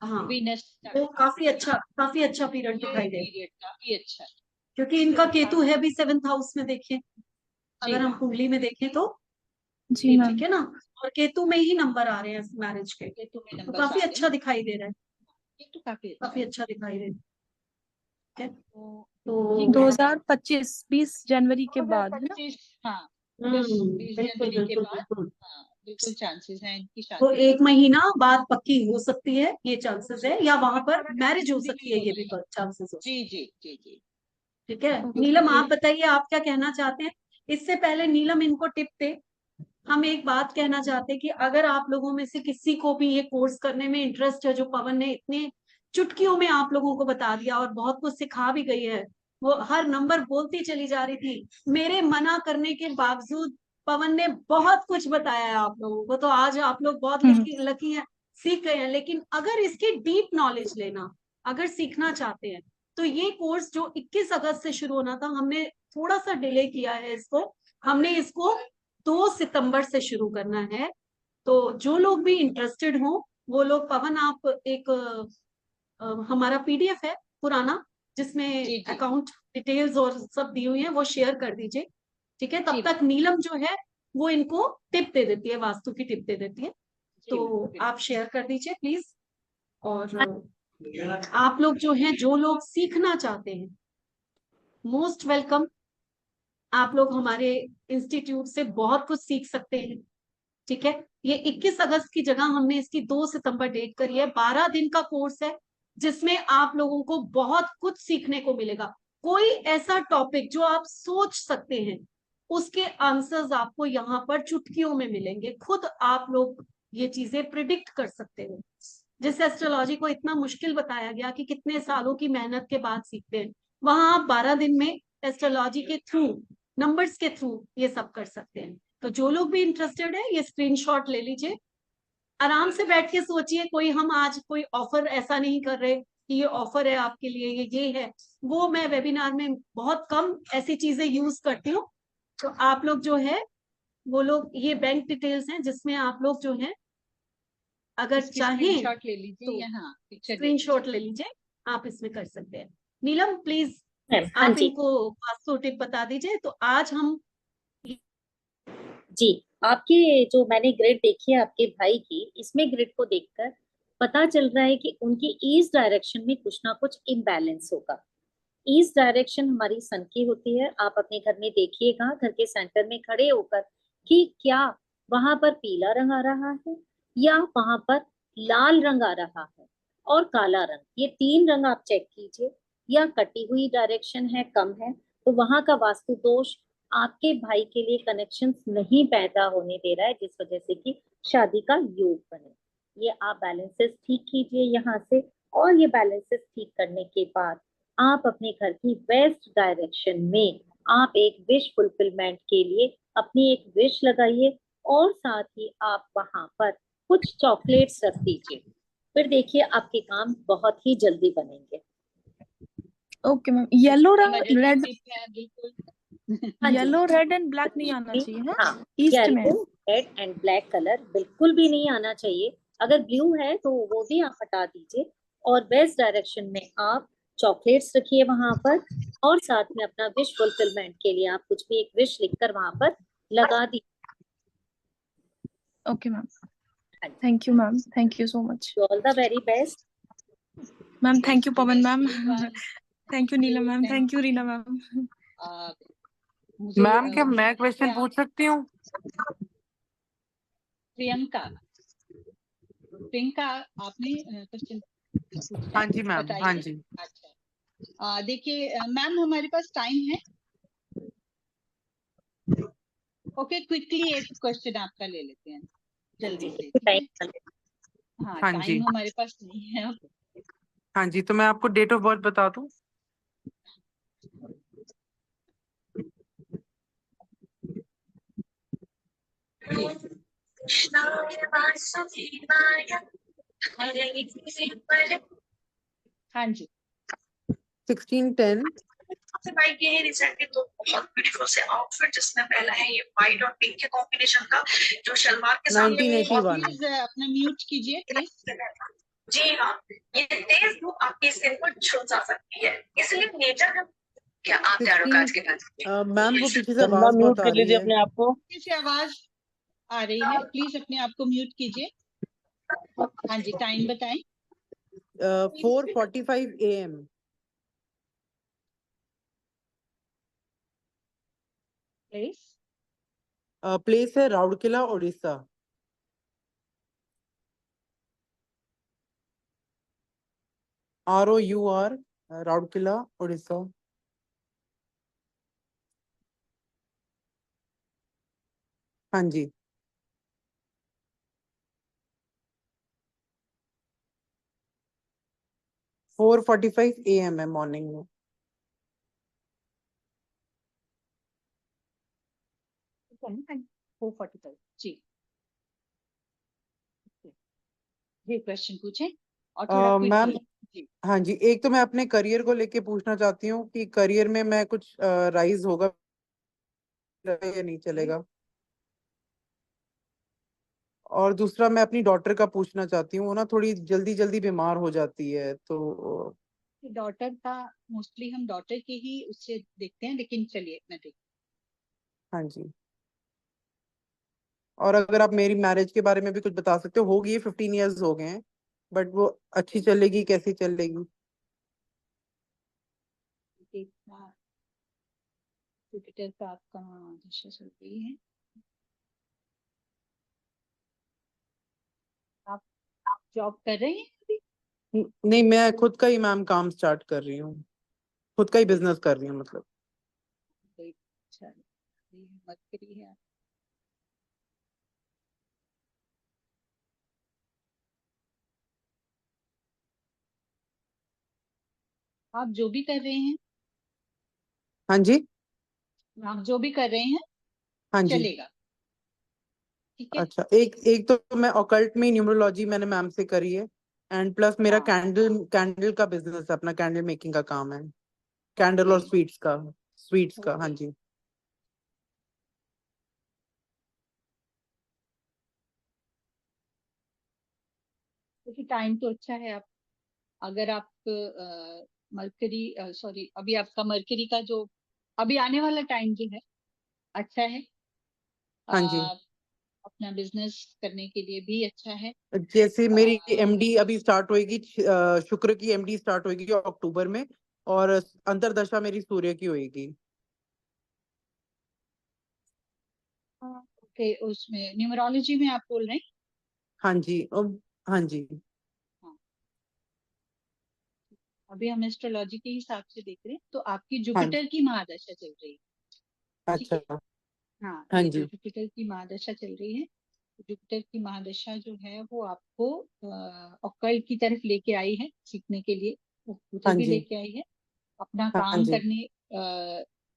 हाँ वीनस वो काफी अच्छा पीरियड दिखाई दे, पीरियड काफी अच्छा है। क्योंकि इनका केतु है भी 7th हाउस में, देखें अगर हम हाँ कुंडली में देखें तो, जी मैम। ठीक है ना। और केतु में ही नंबर आ रहे हैं मैरिज के, केतु में तो नंबर काफी अच्छा दिखाई दे रहा है, केतु काफी काफी अच्छा दिखाई दे रहा है। ठीक है, तो 2025 20 जनवरी के बाद है ना? 2025 हाँ 20 बिल्कुल जनवरी के बिल्कुल बाद बिल्कुल। हाँ बिल्कुल चांसेस हैं इनकी तो शादी। 1 महीना बाद पक्की हो सकती है, ये चांसेस है, या वहां पर मैरिज हो सकती है, ये भी चांसेस हो। जी जी जी जी ठीक है नीलम, आप बताइए आप क्या कहना चाहते हैं। इससे पहले नीलम इनको टिप दे, हम एक बात कहना चाहते हैं कि अगर आप लोगों में से किसी को भी ये कोर्स करने में इंटरेस्ट है, जो पवन ने इतने चुटकियों में आप लोगों को बता दिया और बहुत कुछ सिखा भी गई है, वो हर नंबर बोलती चली जा रही थी, मेरे मना करने के बावजूद पवन ने बहुत कुछ बताया है आप लोगों को, तो आज आप लोग बहुत लकी हैं, सीख गए हैं। लेकिन अगर इसकी डीप नॉलेज लेना, अगर सीखना चाहते हैं, तो ये कोर्स जो 21 अगस्त से शुरू होना था, हमने थोड़ा सा डिले किया है इसको, हमने इसको 2 सितंबर से शुरू करना है। तो जो लोग भी इंटरेस्टेड हो वो लोग, पवन आप एक हमारा पीडीएफ है पुराना जिसमें अकाउंट डिटेल्स और सब दी हुई है, वो शेयर कर दीजिए, ठीक है। तब तक नीलम जो है वो इनको टिप दे देती है, वास्तु की टिप दे देती है, तो आप शेयर कर दीजिए प्लीज। और आप लोग जो हैं, जो लोग सीखना चाहते हैं, मोस्ट वेलकम। आप लोग हमारे इंस्टीट्यूट से बहुत कुछ सीख सकते हैं, ठीक है। ये 21 अगस्त की जगह हमने इसकी 2 सितंबर डेट करी है। 12 दिन का कोर्स है जिसमें आप लोगों को बहुत कुछ सीखने को मिलेगा। कोई ऐसा टॉपिक जो आप सोच सकते हैं, उसके आंसर्स आपको यहाँ पर चुटकियों में मिलेंगे। खुद आप लोग ये चीजें प्रिडिक्ट कर सकते हो। जिस एस्ट्रोलॉजी को इतना मुश्किल बताया गया कि कितने सालों की मेहनत के बाद सीखते हैं, वहां आप 12 दिन में एस्ट्रोलॉजी के थ्रू, नंबर्स के थ्रू ये सब कर सकते हैं। तो जो लोग भी इंटरेस्टेड है, ये स्क्रीनशॉट ले लीजिए, आराम से बैठ के सोचिए। कोई हम आज कोई ऑफर ऐसा नहीं कर रहे कि ये ऑफर है आपके लिए, ये है वो। मैं वेबिनार में बहुत कम ऐसी चीजें यूज करती हूँ। तो आप लोग जो है वो लोग, ये बैंक डिटेल्स हैं जिसमें आप लोग जो है अगर चाहें स्क्रीनशॉट ले लीजिए, तो यहाँ स्क्रीनशॉट ले लीजिए, आप इसमें कर सकते हैं। नीलम प्लीज हाँ आप जी। इनको वास्तु टिप बता दीजिए। तो आज हम जी, आपके जो मैंने ग्रिड देखी है आपके भाई की, इसमें ग्रिड को देखकर पता चल रहा है कि उनकी ईस्ट डायरेक्शन में कुछ ना कुछ इम्बैलेंस होगा। ईस्ट डायरेक्शन हमारी सन की होती है। आप अपने घर में देखिएगा, घर के सेंटर में खड़े होकर, कि क्या वहां पर पीला रंग आ रहा है या वहां पर लाल रंग आ रहा है और काला रंग, ये 3 रंग आप चेक कीजिए। या कटी हुई डायरेक्शन है, कम है, तो वहां का वास्तु दोष आपके भाई के लिए कनेक्शन नहीं पैदा होने दे रहा है, जिस वजह से कि शादी का योग बने। ये आप बैलेंसेस ठीक कीजिए यहाँ से, और ये बैलेंसेस ठीक करने के बाद आप अपने घर की वेस्ट डायरेक्शन में आप एक विश फुलफिलमेंट के लिए अपनी एक विश लगाइए, और साथ ही आप वहां पर कुछ चॉकलेट्स रख दीजिए। फिर देखिए आपके काम बहुत ही जल्दी बनेंगे। Okay ma'am. येलो रंग, रेड, बिल्कुल येलो रेड एंड ब्लैक नहीं आना चाहिए है? हाँ, ईस्ट में yellow red and black colour बिल्कुल भी नहीं आना चाहिए। अगर ब्लू है तो वो भी आप हटा दीजिए, और वेस्ट डायरेक्शन में आप चॉकलेट्स रखिए वहां पर, और साथ में अपना विश फुलफिलमेंट के लिए आप कुछ भी एक विश लिखकर वहां पर लगा दी। Okay ma'am, thank you ma'am, thank you so much all the very best ma'am. Thank you Pavan ma'am, Everyone, thank you Neelam ma'am, thank thank you you. Reena ma'am. मुझे मैम क्या मैं उम्मीद है क्वेश्चन आप- पूछ सकती हूँ? प्रियंका, प्रियंका आपने क्वेश्चन पूछना हाँ है, जी मैम, हाँ बताइए। जी। अच्छा, देखिए मैम हमारे पास टाइम है। ओके, क्विकली एक क्वेश्चन आपका ले लेते हैं जल्दी से, ठीक है? हाँ, हाँ जी, टाइम हमारे पास नहीं है अब। हाँ जी, तो मैं आपको डेट ऑफ बर्थ बता दूं? हाँ जी, 1610। सबसे बाइक ये है, रिसेंटली तो बहुत ब्यूटीफुल से आउटफिट जिसमें पहना है ये व्हाइट और पिंक के कॉम्बिनेशन का, जो शलवार के साथ 1981। प्लीज अपना म्यूट कीजिए प्लीज। जी हाँ, ये तेज धूप आपकी स्किन को झुलसा जा सकती है, इसलिए नेचर का क्या आप तैयार हो काज के बाद? मैम वो पीछे से चंदा आवाज म्यूट बहुत आ कर रही लीजिए है। अपने आप को। से आवाज आ रही है, प्लीज अपने आप को म्यूट कीजिए। हाँ जी, टाइम बताएं। 4:45 AM। प्लीज। प्लेस है राउरकेला, उड़ीसा। ROUR, राउरकेला, उड़ीसा। हाँ जी। 4:45 AM है मॉर्निंग में। जी, ये क्वेश्चन पूछें और थोड़ा मैम, क्विकली। हाँ जी, एक तो मैं अपने करियर को लेके पूछना चाहती हूँ कि करियर में मैं कुछ राइज होगा या नहीं चलेगा। और दूसरा मैं अपनी डॉटर का पूछना चाहती हूँ, वो ना थोड़ी जल्दी जल्दी बीमार हो जाती है, तो डॉटर का मोस्टली हम डॉटर के ही उससे देखते हैं, लेकिन चलिए मैं देखती हाँ जी। और अगर आप मेरी मैरिज के बारे में भी कुछ बता सकते हो, होगी ये 15 इयर्स हो गए हैं, बट वो अच्छी चलेगी, कैसी चलेगी? हूँ। जुपिटर का आपका दिशा चल रही है। आप जॉब कर रहे हैं अभी? नहीं, मैं खुद का ही मैम काम स्टार्ट कर रही हूँ, खुद का ही बिजनेस कर रही हूँ मतलब। अच्छा, मरकरी है। आप जो भी कर रहे हैं, हाँ जी। आप जो भी कर रहे हैं हाँ जी। चलेगा, ठीक है? अच्छा, एक एक तो मैं ऑकल्ट में न्यूमरोलॉजी मैंने मैम से करी है, एंड प्लस मेरा हाँ, कैंडल का बिजनेस है, अपना कैंडल मेकिंग का काम है, कैंडल और स्वीट्स का। हाँ जी। क्योंकि टाइम तो अच्छा है। आप अगर आप मरकरी सॉरी, अभी आपका मरकरी का जो अभी आने वाला टाइम जो है अच्छा है। हाँ जी। अपना बिजनेस करने के लिए भी अच्छा है। जैसे मेरी एमडी अभी स्टार्ट होएगी, शुक्र की एमडी स्टार्ट होएगी अक्टूबर में, और अंतरदशा मेरी सूर्य की होएगी। ओके, उसमें न्यूमरोलॉजी में आप बोल रहे हैं? हाँ जी। हाँ जी। हाँ, अभी हम एस्ट्रोलॉजी के हिसाब से देख रहे हैं, तो आपकी हाँ जुपिटर की महादशा चल रही है, ठीक है? अच्छा। हाँ, हाँ ये जो जी। जुपिटर की महादशा चल रही है, जुपिटर की महादशा जो है वो आपको ऑक्कल्ट की तरफ लेके आई है, सीखने के लिए वो उधर हाँ भी जी। लेके आई है। अपना हाँ काम जी। करने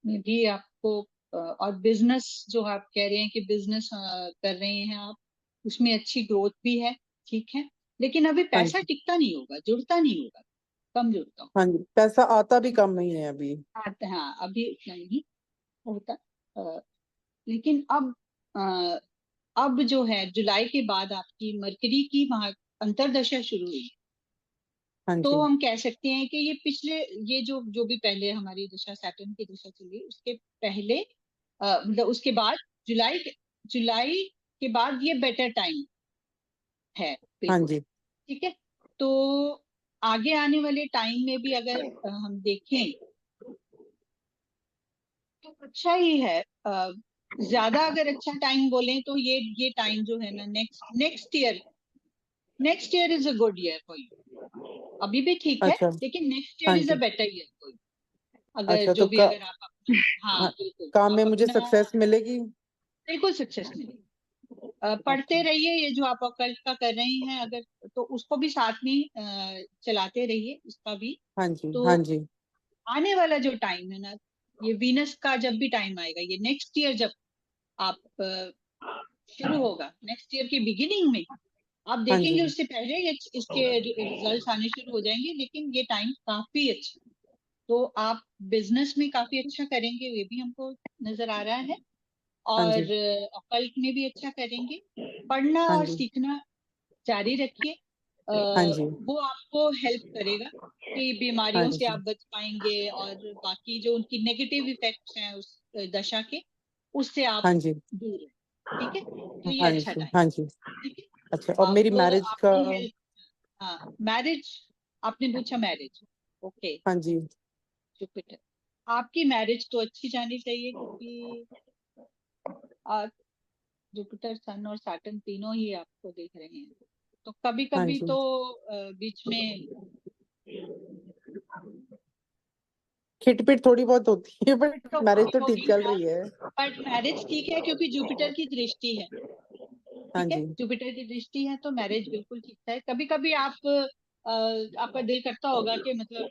में भी आपको और बिजनेस जो आप कह रहे हैं कि बिजनेस कर रहे हैं आप, उसमें अच्छी ग्रोथ भी है, ठीक है? लेकिन अभी हाँ पैसा जी। टिकता नहीं होगा, जुड़ता नहीं होगा, कम जुड़ता हाँ जी, पैसा आता भी कम नहीं है अभी। होगा। हाँ, अभी उतना नहीं होता। अ, लेकिन अब जो है जुलाई के बाद आपकी मरकरी की अंतरदशा शुरू हुई है, हाँ तो जी हम कह सकते हैं कि ये पिछले, ये जो भी पहले हमारी दशा, सैटर्न की दशा चली, उसके पहले मतलब उसके बाद जुलाई के बाद ये बेटर टाइम है, हाँ बिल्कुल। जी ठीक है, तो आगे आने वाले टाइम में भी अगर हम देखें तो अच्छा ही है। ज्यादा अगर अच्छा टाइम बोलें तो ये टाइम जो है ना, next year is a good year for you. अभी भी ठीक है, अच्छा लेकिन नेक्स्ट हाँ ईयर इज अ जी बेटर ईयर फॉर यू। अगर अच्छा जो तो भी, अगर आप अपना, हाँ हाँ, बिल्कुल, काम में आप मुझे अपना सक्सेस मिलेगी। बिल्कुल सक्सेस मिले। पढ़ते रहिए, ये जो आप ऑकल्ट का कर रहे हैं अगर, तो उसको भी साथ में चलाते रहिए, इसका भी। हाँ जी तो हाँ जी आने वाला जो टाइम है ना, ये वीनस का जब भी टाइम आएगा, ये नेक्स्ट ईयर जब आप शुरू होगा, नेक्स्ट ईयर के बिगिनिंग में आप हाँ जी देखेंगे, उससे पहले इसके रिजल्ट्स आने शुरू हो जाएंगे, लेकिन ये टाइम काफी अच्छा, तो आप बिजनेस में काफी अच्छा करेंगे, ये भी हमको नजर आ रहा है। हाँ जी और ऑकल्ट में भी अच्छा करेंगे। पढ़ना हाँ और जी सीखना जारी रखिए। हाँ जी वो आपको हेल्प करेगा कि हाँ बीमारियों से जी आप बच पाएंगे, और बाकी जो उनकी नेगेटिव इफेक्ट्स हैं उस दशा के, उससे आप हाँ जी दूर हैं। ठीक है, तो ये हाँ अच्छा जी टाइम। हाँ जी ठीक है, अच्छा और मेरी अब मैरिज का। आपकी हेल्थ, हाँ मैरिज, आपने पूछा मैरिज, ओके। हाँ जी जुपिटर, आपकी मैरिज तो अच्छी जानी चाहिए, क्योंकि जुपिटर, सन और सैटर्न तीनों ही आपको देख रहे हैं। तो कभी हाँ कभी जी तो बीच में खिटपिट थोड़ी बहुत होती है बट तो मैरिज तो ठीक होगी, चल हाँ, रही है। बट मैरिज ठीक है, क्योंकि जुपिटर की दृष्टि है। हाँ ठीक है, जी जुपिटर की दृष्टि है, तो मैरिज बिल्कुल ठीक है। कभी कभी आप आपका दिल करता होगा कि मतलब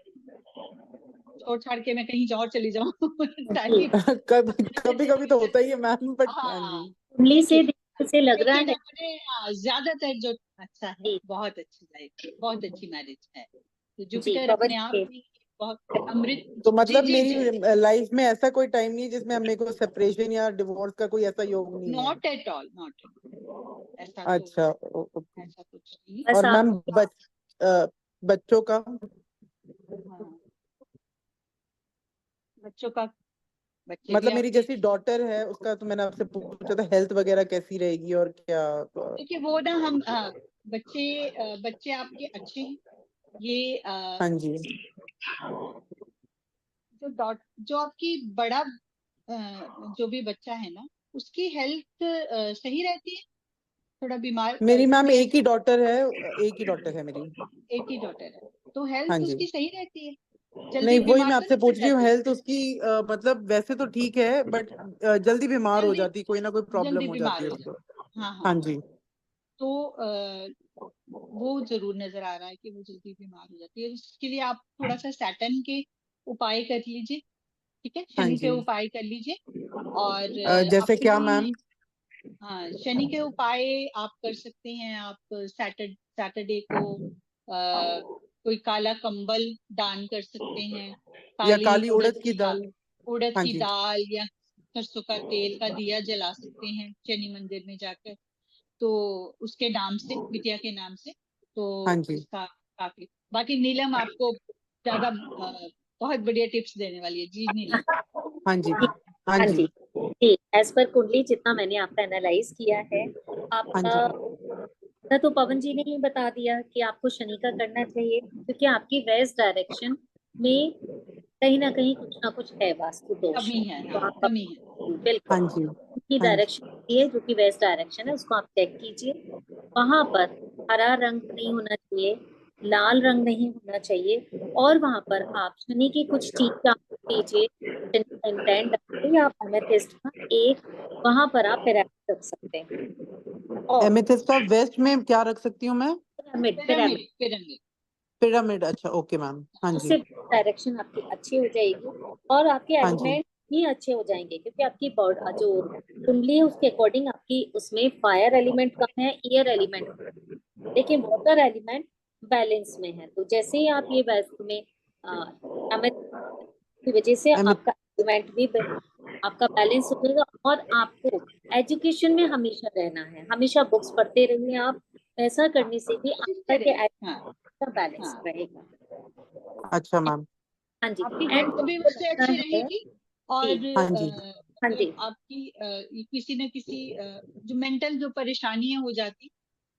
छोड़ छाड़ के मैं कहीं और चली जाऊं जी, टाइप। कभी कभी कभी तो होता ही है मैम बट हाँ हाँ, जी कुंडली से लेकिन देखने से लग रहा लेकिन है। अपने ज्यादातर जो अच्छा है, जी बहुत अच्छी लाइफ, बहुत अच्छी मैरिज है। तो जी, जुपिटर पवन अपने आप जी, में बहुत अमृत। तो जी मतलब जी मेरी जी, लाइफ में ऐसा कोई टाइम नहीं है जिसमें मेरे को सेपरेशन या डिवोर्स का कोई ऐसा योग नहीं है। नॉट एट ऑल, नॉट ऐसा तो, अच्छा ओके। ऐसा कुछ नहीं। बस और आप मैम बच्चों का। हाँ, बच्चों का, बच्चे भी मतलब मेरी आपके, जैसी डॉटर है उसका तो मैंने आपसे पूछा था हेल्थ वगैरह कैसी रहेगी और क्या देखिए वो ना हम बच्चे बच्चे आपके अच्छे हैं। ये हाँ जी जो आपकी बड़ा जो भी बच्चा है ना, उसकी हेल्थ सही रहती है, थोड़ा बीमार, मेरी मैम क्योंकि एक ही डॉटर है। एक ही डॉटर है मेरी। एक ही डॉटर है, तो हाँ हेल्थ जी उसकी सही रहती है, नहीं जल्दी वही बीमार मैं तो आपसे नहीं पड़ पूछ रही हूँ जाती, हेल्थ उसकी मतलब वैसे तो ठीक है बट जल्दी बीमार हो जल्दी जाती कोई ना कोई प्रॉब्लम जल्दी हो जाती बीमार है हो उसको। जाती। हाँ हाँ हाँ हाँ, जी तो वो जरूर नजर आ रहा है कि वो जल्दी बीमार हो जाती है। इसके लिए आप थोड़ा सा सैटर्न के उपाय कर लीजिए। ठीक है, हाँ शनि के जी उपाय कर लीजिए। और जैसे क्या अपनी, मैम। हाँ शनि के उपाय आप कर सकते हैं। आप सैटरडे को कोई काला कंबल दान कर सकते हैं, या काली काली उड़द की दाल। उड़द हाँ की जी दाल या सरसों का तेल का दिया जला सकते हैं शनि मंदिर में जाकर, तो उसके नाम से, बिटिया के नाम से। तो हाँ जी इसका काफी, बाकी नीलम आपको ज्यादा बहुत बढ़िया टिप्स देने वाली है जी, नीलम। हाँ जी जी, हाँ हाँ जी जी जी, एज पर कुंडली जितना मैंने आपका एनालाइज किया है, हाँ आपका जी तो पवन जी ने ही बता दिया कि आपको शनि का करना चाहिए, क्योंकि आपकी वेस्ट डायरेक्शन में कहीं ना कुछ है वास्तु दोष। कमी है, तो हाँ आप कमी है। बिल्कुल हाँ जी की हाँ जी डायरेक्शन है जो कि वेस्ट डायरेक्शन है, उसको आप चेक कीजिए। वहां पर हरा रंग नहीं होना चाहिए, लाल रंग नहीं होना चाहिए, और वहां पर आप शनि की कुछ टीका कीजिए, शनि का इंटेंट डालिए, या आप एमेथिस्ट का एक वहां पर आप पिरामिड रख सकते हैं। और एमेथिस्ट का वेस्ट में क्या रख सकती हूँ मैं। Pyramid pyramid pyramid pyramid, pyramid अच्छा ओके मैम हाँ जी उससे डायरेक्शन आपकी अच्छी हो जाएगी, और आपके हाँ जी एलिमेंट भी अच्छे हो जाएंगे, क्योंकि आपकी जो कुंडली है उसके अकॉर्डिंग आपकी उसमें फायर एलिमेंट कम है, एयर एलिमेंट कम है, लेकिन वाटर एलिमेंट बैलेंस में है। तो जैसे ही आप ये वैस्ट में हमें की वजह से एमिथ आपका एलिमेंट भी आपका बैलेंस हो जाएगा, और आपको एजुकेशन में हमेशा रहना है, हमेशा बुक्स पढ़ते रहिए आप। ऐसा करने से भी कोशिश आपका करें। के हाँ बैलेंस हाँ रहेगा। अच्छा मैम। हाँ जी। आपकी एंड हेल्थ भी उससे अच्छी रहेगी और हाँ जी। हाँ अगर जी। आपकी किसी न किसी जो मेंटल जो परेशानियां हो जाती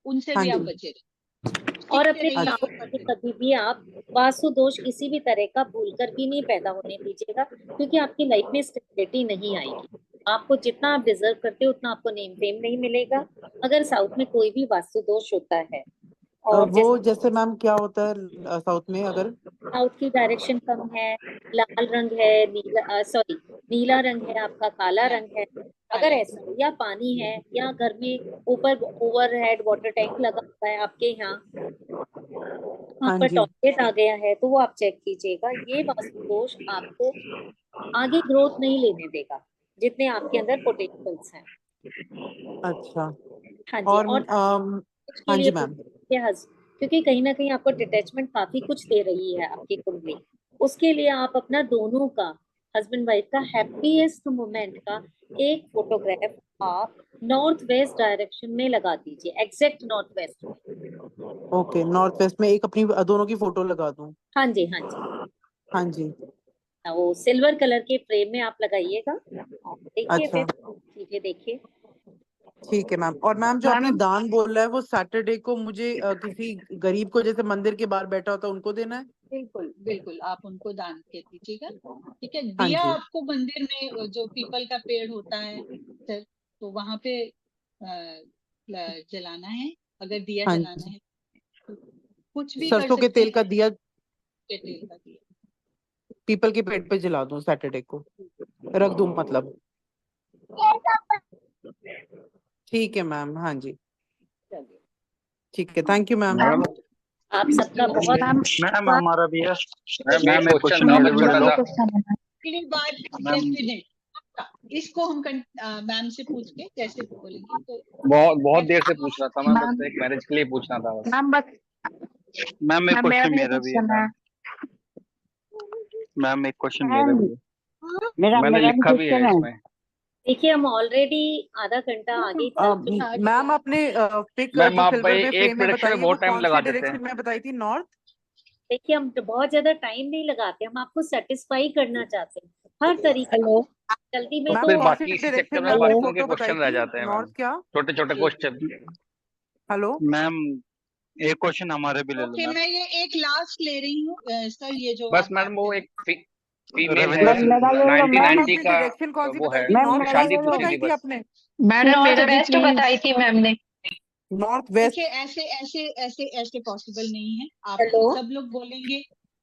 उनसे हाँ भी आप जी। बचे रहे। और सीखते अपने रहिए साउथ और में पढ़ते रहिए। कभी भी आप वास्तु दोष किसी भी तरह का भूलकर भी नहीं पैदा होने दीजिएगा, क्योंकि आपकी लाइफ में स्टेबिलिटी नहीं आएगी। आपको जितना आप डिजर्व करते हो उतना आपको नेम फेम नहीं मिलेगा अगर साउथ में कोई भी वास्तु दोष होता है। और वो जैसे मैम क्या होता है साउथ में अगर साउथ की डायरेक्शन कम है, लाल रंग है, नीला रंग है, आपका काला रंग है, अगर ऐसा या पानी है या घर में ऊपर ओवरहेड वाटर टैंक लगा हुआ है आपके यहाँ, वहाँ हाँ पर जी। टॉयलेट आ गया है, तो वो आप चेक कीजिएगा। ये वास्तु दोष आपको आगे ग्रोथ नहीं लेने देगा जितने आपके अंदर पोटेंशियल्स हैं। अच्छा। हाँ जी। और और के हाँ लिए जी मैम। क्योंकि कहीं ना कहीं आपको डिटैचमेंट काफी कुछ दे रही है आपकी कुंडली, उसके लिए आप अपना दोनों का, हस्बैंड वाइफ का हैप्पीएस्ट मोमेंट का एक फोटोग्राफ आप नॉर्थ वेस्ट डायरेक्शन में लगा दीजिए, एग्जैक्ट नॉर्थ वेस्ट में। ओके, नॉर्थ वेस्ट में एक अपनी दोनों की फोटो लगा दूं? हाँ जी, हाँ जी। हाँ जी। वो सिल्वर कलर के फ्रेम में आप लगाइएगा। देखिए अच्छा। फिर चीजें देखिए। ठीक है मैम। और मैम जो आपने दान बोला है वो सैटरडे को मुझे किसी गरीब को, जैसे मंदिर के बाहर बैठा होता है, उनको देना है? बिल्कुल बिल्कुल, आप उनको दान दे दीजिएगा। ठीक है। हाँ दिया जी। आपको मंदिर में जो पीपल का पेड़ होता है सर, तो वहां पे जलाना है। अगर दिया हाँ जलाना जी। है तो कुछ भी कर सरसों के सकते तेल का हैं। दिया के तेल का दिया पीपल के पेड़ पे जला दूं सैटरडे को, रख दूं मतलब? ठीक है मैम। हाँ जी। चलिए। ठीक है, थैंक यू मैम। मैम आप सबका बहुत मैम हमारा भी है। मैम एक क्वेश्चन था बस छोटा सा। अगली बार डेफिनेट इसको हम मैम से पूछ के जैसे बोलेंगे तो बहुत देर से पूछ रहा था मैं, बस एक मैरिज के लिए पूछना था बस। मैम एक क्वेश्चन मेरा भी है मैम। मैम एक क्वेश्चन मेरा भी है। मैंने लिखा भी है इसमें। देखिए, हम ऑलरेडी आधा घंटा आगे चल चुके हैं। मैम आपने पिक मैम जो आप सिल्वर में एक फ्रेम में प्रेडिक्शन में बताई है वो बहुत टाइम कौन लगा से देते हैं। डायरेक्शन में बताई थी? नॉर्थ? देखिए, हम तो बहुत ज्यादा टाइम नहीं लगाते, हम आपको सेटिस्फाई करना चाहते हैं हर तरीके से। जल्दी में मैम तो फिर कौन सी बाकी इसी चक्कर डायरेक्शन में में आपने बाकियों के फोटो बताई क्वेश्चन रह थी? जाते हैं मैम, नॉर्थ क्या? छोटे छोटे क्वेश्चन। हेलो मैम एक क्वेश्चन हमारे भी ले लो ओके, मैम। मैं ये एक लास्ट ले रही हूँ सर, ये जो बस आप मैडम बात वो कर एक फीमेल है, रविंद्र सिंह। 1990 आपने का डायरेक्शन कौन सी वो बताई है, थी? नॉर्थ शादी वेस्ट पूछी बताई थी थी बस। आपने? नॉर्थ वेस्ट बताई थी मैम ने। नॉर्थ देखिए, वेस्ट। ऐसे ऐसे ऐसे ऐसे पॉसिबल नहीं है। आप हेलो, सब लोग बोलेंगे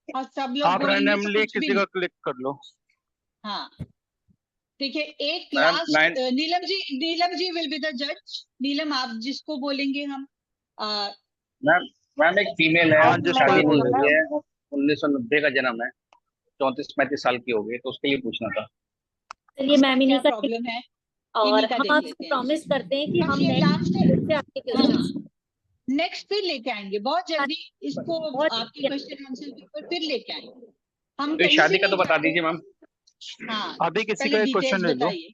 और सब लोग आप बोलेंगे तो रैंडमली कुछ भी किसी का नहीं। क्लिक कर लो। हाँ, देखिए एक ma'am last Neelam ji will be the जज। नीलम, आप जिसको बोलेंगे हम मैम मैम एक फीमेल है, हाँ उसकी जिसको भी शादी नहीं बोल हुई दीजिए। है, 1990 का जन्म है, 34-35 साल की हो गई, तो उसके लिए पूछना था। चलिए मैम क्या इन्हीं का प्रॉब्लम है, और इन्हीं का हम देख आपसे लेते हैं। प्रॉमिस करते हैं कि बस हम ये लास्ट है। नेक्स्ट से आपके क्वेश्चंस नेक्स्ट फिर लेके आएंगे बहुत जल्दी इसको, बहुत आपके क्वेश्चन आंसर के ऊपर फिर लेके आएंगे। हम तो कहीं शादी से का तो नहीं बता चाहते। दीजिए मैम। हाँ, अभी किसी पहले का एक डिटेल्स क्वेश्चन ले लो। बताइए।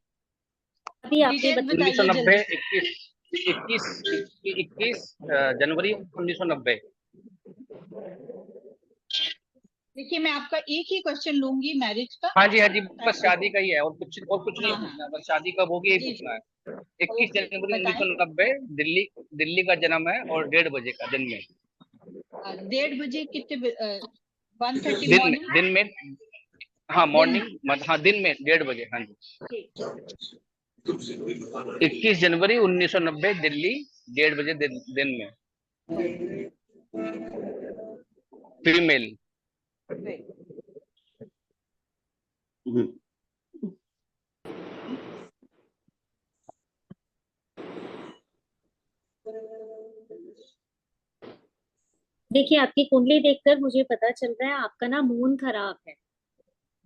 अभी आपने डिटेल्स बताइए 1990, जल्दी। 21 जनवरी 1990। देखिए, मैं आपका एक ही क्वेश्चन लूंगी मैरिज का। हाँ जी, बस शादी का ही है, और कुछ नहीं हाँ हाँ पूछना, बस शादी कब होगी यही जी पूछना है। जी, 21 ओके जनवरी बताएं। 1990, दिल्ली का जन्म है, और 1:30 बजे का दिन में। 1:30 बजे कितने 1:30 मॉर्निंग? दिन में। हाँ मॉर्निंग, हाँ दिन में 1:30 बजे। हाँ जी, 21 जनवरी 1990 दिल्ली, 1:30 बजे दिन में। फीमेल। देखिए, आपकी कुंडली देखकर मुझे पता चल रहा है आपका ना मून खराब है।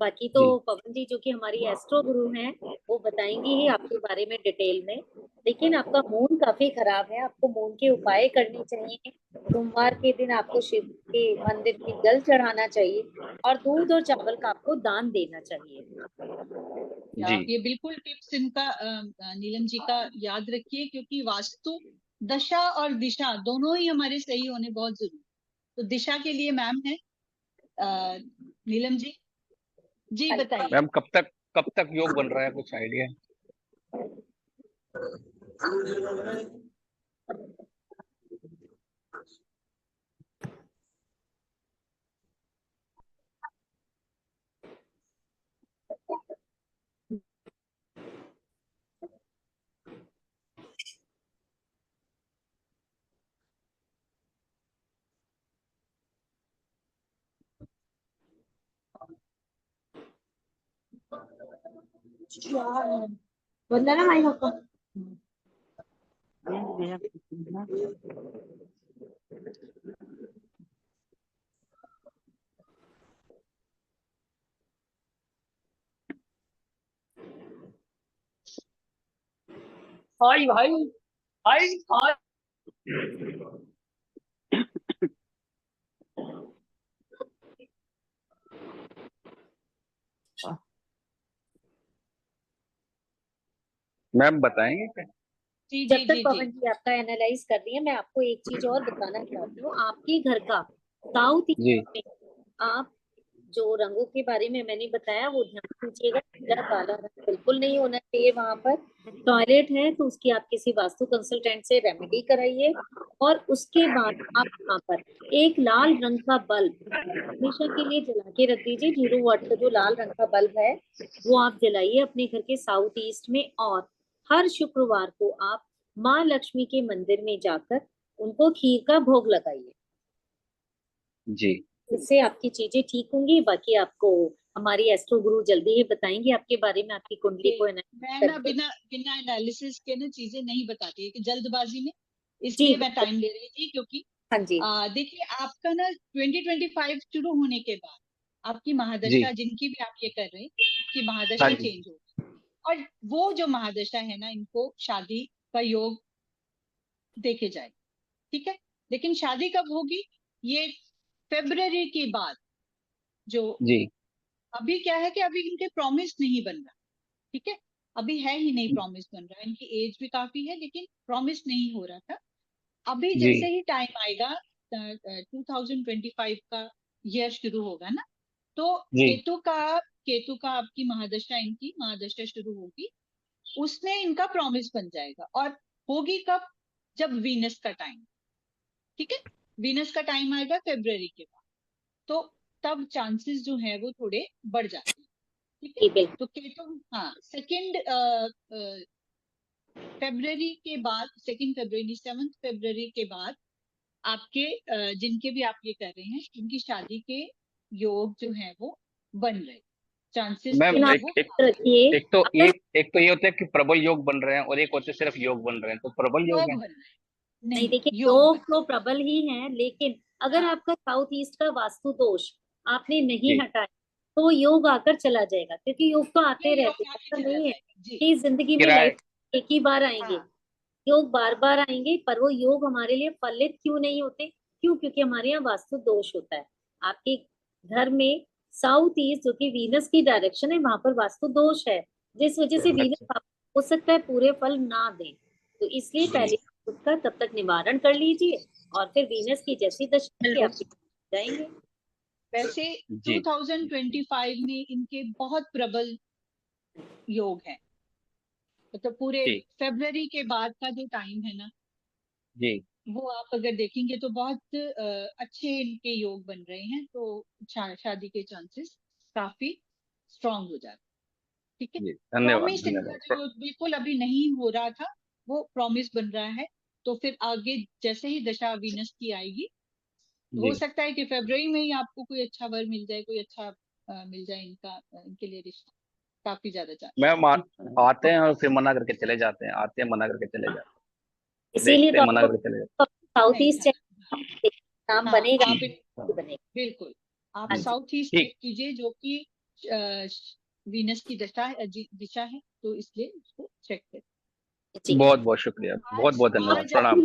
बाकी तो पवन जी जो कि हमारी एस्ट्रो गुरु हैं वो बताएंगी ही आपके बारे में डिटेल में, लेकिन आपका मून काफी खराब है। आपको मून के उपाय करने चाहिए। सोमवार के दिन आपको शिव के मंदिर में जल चढ़ाना चाहिए और दूध और चावल का आपको दान देना चाहिए। आप ये बिल्कुल टिप्स इनका नीलम जी का याद रखिए, क्योंकि वास्तु दशा और दिशा दोनों ही हमारे सही होने बहुत जरूरी। तो दिशा के लिए मैम है नीलम जी। जी बताइए मैम। कब तक योग बन रहा है, कुछ आइडिया? वंदना माई पापा हाय भाई हाय हाय मैम बताएंगे क्या? जब तक पवन जी आपका एनालाइज कर रही है, मैं आपको एक चीज और बताना चाहती हूँ। आपके घर का साउथ ईस्ट में आप जो रंगों के बारे में मैंने बताया वो ध्यान दीजिएगा। पीला काला रंग बिल्कुल नहीं होना चाहिए वहां पर। टॉयलेट है तो उसकी आप किसी वास्तु कंसल्टेंट से रेमेडी कराइए। और उसके बाद आप वहां पर एक लाल रंग का बल्ब हमेशा के लिए जला के रख दीजिए। 0 वाट का जो लाल रंग का बल्ब है वो आप जलाइए अपने घर के साउथ ईस्ट में। और हर शुक्रवार को आप माँ लक्ष्मी के मंदिर में जाकर उनको खीर का भोग लगाइए। जी। इससे आपकी चीजें ठीक होंगी। बाकी आपको हमारी एस्ट्रो गुरु जल्दी ही बताएंगे आपके बारे में, आपकी कुंडली को मैं ना बिना एनालिसिस के ना चीजें नहीं बताती है कि जल्दबाजी में, इसलिए मैं टाइम ले रही थी। क्योंकि हाँ जी देखिए आपका ना 2025 शुरू होने के बाद आपकी महादशा जिनकी भी आप ये कर रहे हैं कि महादशा चेंज होगी। और वो जो महादशा है ना, इनको शादी का योग देखे जाए, ठीक है। लेकिन शादी कब होगी? ये फरवरी के बाद। जो अभी क्या है कि अभी इनके प्रॉमिस नहीं बन रहा, ठीक है। अभी है ही नहीं प्रॉमिस बन रहा। इनकी एज भी काफी है लेकिन प्रॉमिस नहीं हो रहा था। अभी जैसे ही टाइम आएगा 2025 का ईयर शुरू होगा ना, तो केतु का आपकी महादशा, इनकी महादशा शुरू होगी, उसमें इनका प्रॉमिस बन जाएगा। और होगी कब? जब वीनस का टाइम, ठीक है। वीनस का टाइम आएगा फरवरी के बाद, तो तब चांसेस जो है वो थोड़े बढ़ जाते हैं, ठीक है। तो केतु 7 फरवरी के बाद आपके जिनके भी आप ये कर रहे हैं, उनकी शादी के योग जो है वो बन रहे। चांसेस मैम एक तो ये होता है कि प्रबल योग बन रहे हैं और एक होते सिर्फ योग बन रहे हैं, तो प्रबल योग है। नहीं देखिए, योग तो प्रबल ही है, लेकिन अगर आपका साउथ ईस्ट का वास्तु दोष आपने नहीं हटाया तो योग आकर चला जाएगा। क्योंकि योग तो आते रहते हैं, ऐसा नहीं है कि जिंदगी में लाइफ एक ही बार आएंगे। योग बार बार आएंगे, पर वो योग हमारे लिए फलित क्यों नहीं होते? क्यों? क्योंकि हमारे यहाँ वास्तु दोष होता है। आपके घर में साउथ ईस्ट जो कि वीनस की डायरेक्शन है, वहां पर वास्तु दोष है, जिस वजह से वीनस हो सकता है पूरे फल ना दे। तो इसलिए पहले उसका तब तक निवारण कर लीजिए और फिर वीनस की जैसी दशा आप जाएंगे। वैसे 2025 में इनके बहुत प्रबल योग है। मतलब पूरे फरवरी के बाद का जो टाइम है ना जी, वो आप अगर देखेंगे तो बहुत अच्छे इनके योग बन रहे हैं। तो शादी के चांसेस काफी स्ट्रांग हो जाते, ठीक है। प्रॉमिस इनका जो बिल्कुल अभी नहीं हो रहा था वो प्रॉमिस बन रहा है। तो फिर आगे जैसे ही दशा वीनस की आएगी, हो सकता है कि फरवरी में ही आपको कोई अच्छा वर मिल जाए, कोई अच्छा मिल जाए इनके लिए रिश्ता। काफी ज्यादा चांस। मैम आते हैं और फिर मना करके चले जाते हैं, आते हैं मना करके चले जाते हैं, इसीलिए तो मना करके चले जाते हैं। साउथ ईस्ट नाम बनेगा। बिल्कुल आप साउथ ईस्ट चेक कीजिए, जो कि वीनस की दिशा है, तो इसलिए उसको चेक करें। बहुत बहुत शुक्रिया, बहुत बहुत धन्यवाद, प्रणाम।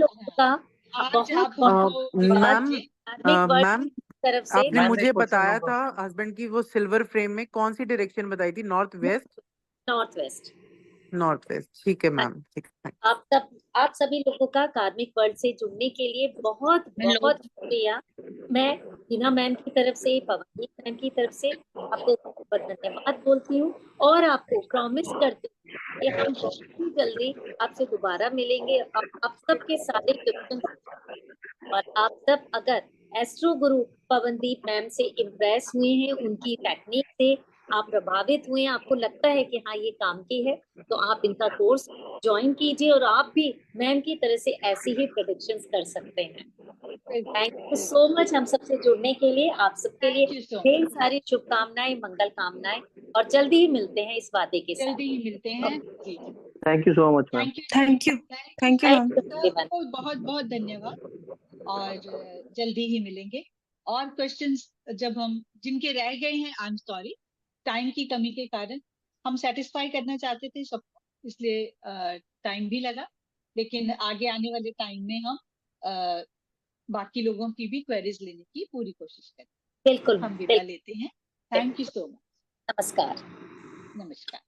मैम आपने मुझे बताया था हस्बैंड की वो सिल्वर फ्रेम में कौन सी डायरेक्शन बताई थी? North west. नॉर्थ वेस्ट, ठीक है मैम, ठीक है। आप सभी लोगों का कार्मिक वर्ल्ड से जुड़ने के लिए बहुत बहुत शुक्रिया। मैं हिना मैम की तरफ से, पवनी मैम की तरफ से आपको बहुत धन्यवाद बोलती हूँ और आपको प्रॉमिस करती हूँ कि हम बहुत ही जल्दी आपसे दोबारा मिलेंगे। आप सबके सारे क्वेश्चन, और आप सब अगर एस्ट्रो गुरु पवनदीप मैम से इम्प्रेस हुए हैं, उनकी टेक्निक से आप प्रभावित हुए हैं, आपको लगता है कि हाँ ये काम की है, तो आप इनका कोर्स ज्वाइन कीजिए और आप भी मैम की तरह से ऐसी ही प्रेडिक्शंस कर सकते हैं। थैंक यू सो मच हम सबसे जुड़ने के लिए। आप सबके लिए ढेर सारी शुभकामनाएं, मंगल कामनाएं, और जल्दी ही मिलते हैं इस वादे के साथ। जल्दी ही मिलते हैं। Thank you so much ma'am. Thank you ma'am. सबको बहुत बहुत धन्यवाद, और जल्दी ही मिलेंगे। और क्वेश्चंस जब हम जिनके रह गए हैं, आई एम सॉरी, टाइम की कमी के कारण हम सेटिस्फाई करना चाहते थे सबको, इसलिए टाइम भी लगा, लेकिन आगे आने वाले टाइम में हम बाकी लोगों की भी क्वेरीज लेने की पूरी कोशिश करें। बिल्कुल हम विदा लेते हैं। Thank you so much. नमस्कार। नमस्कार।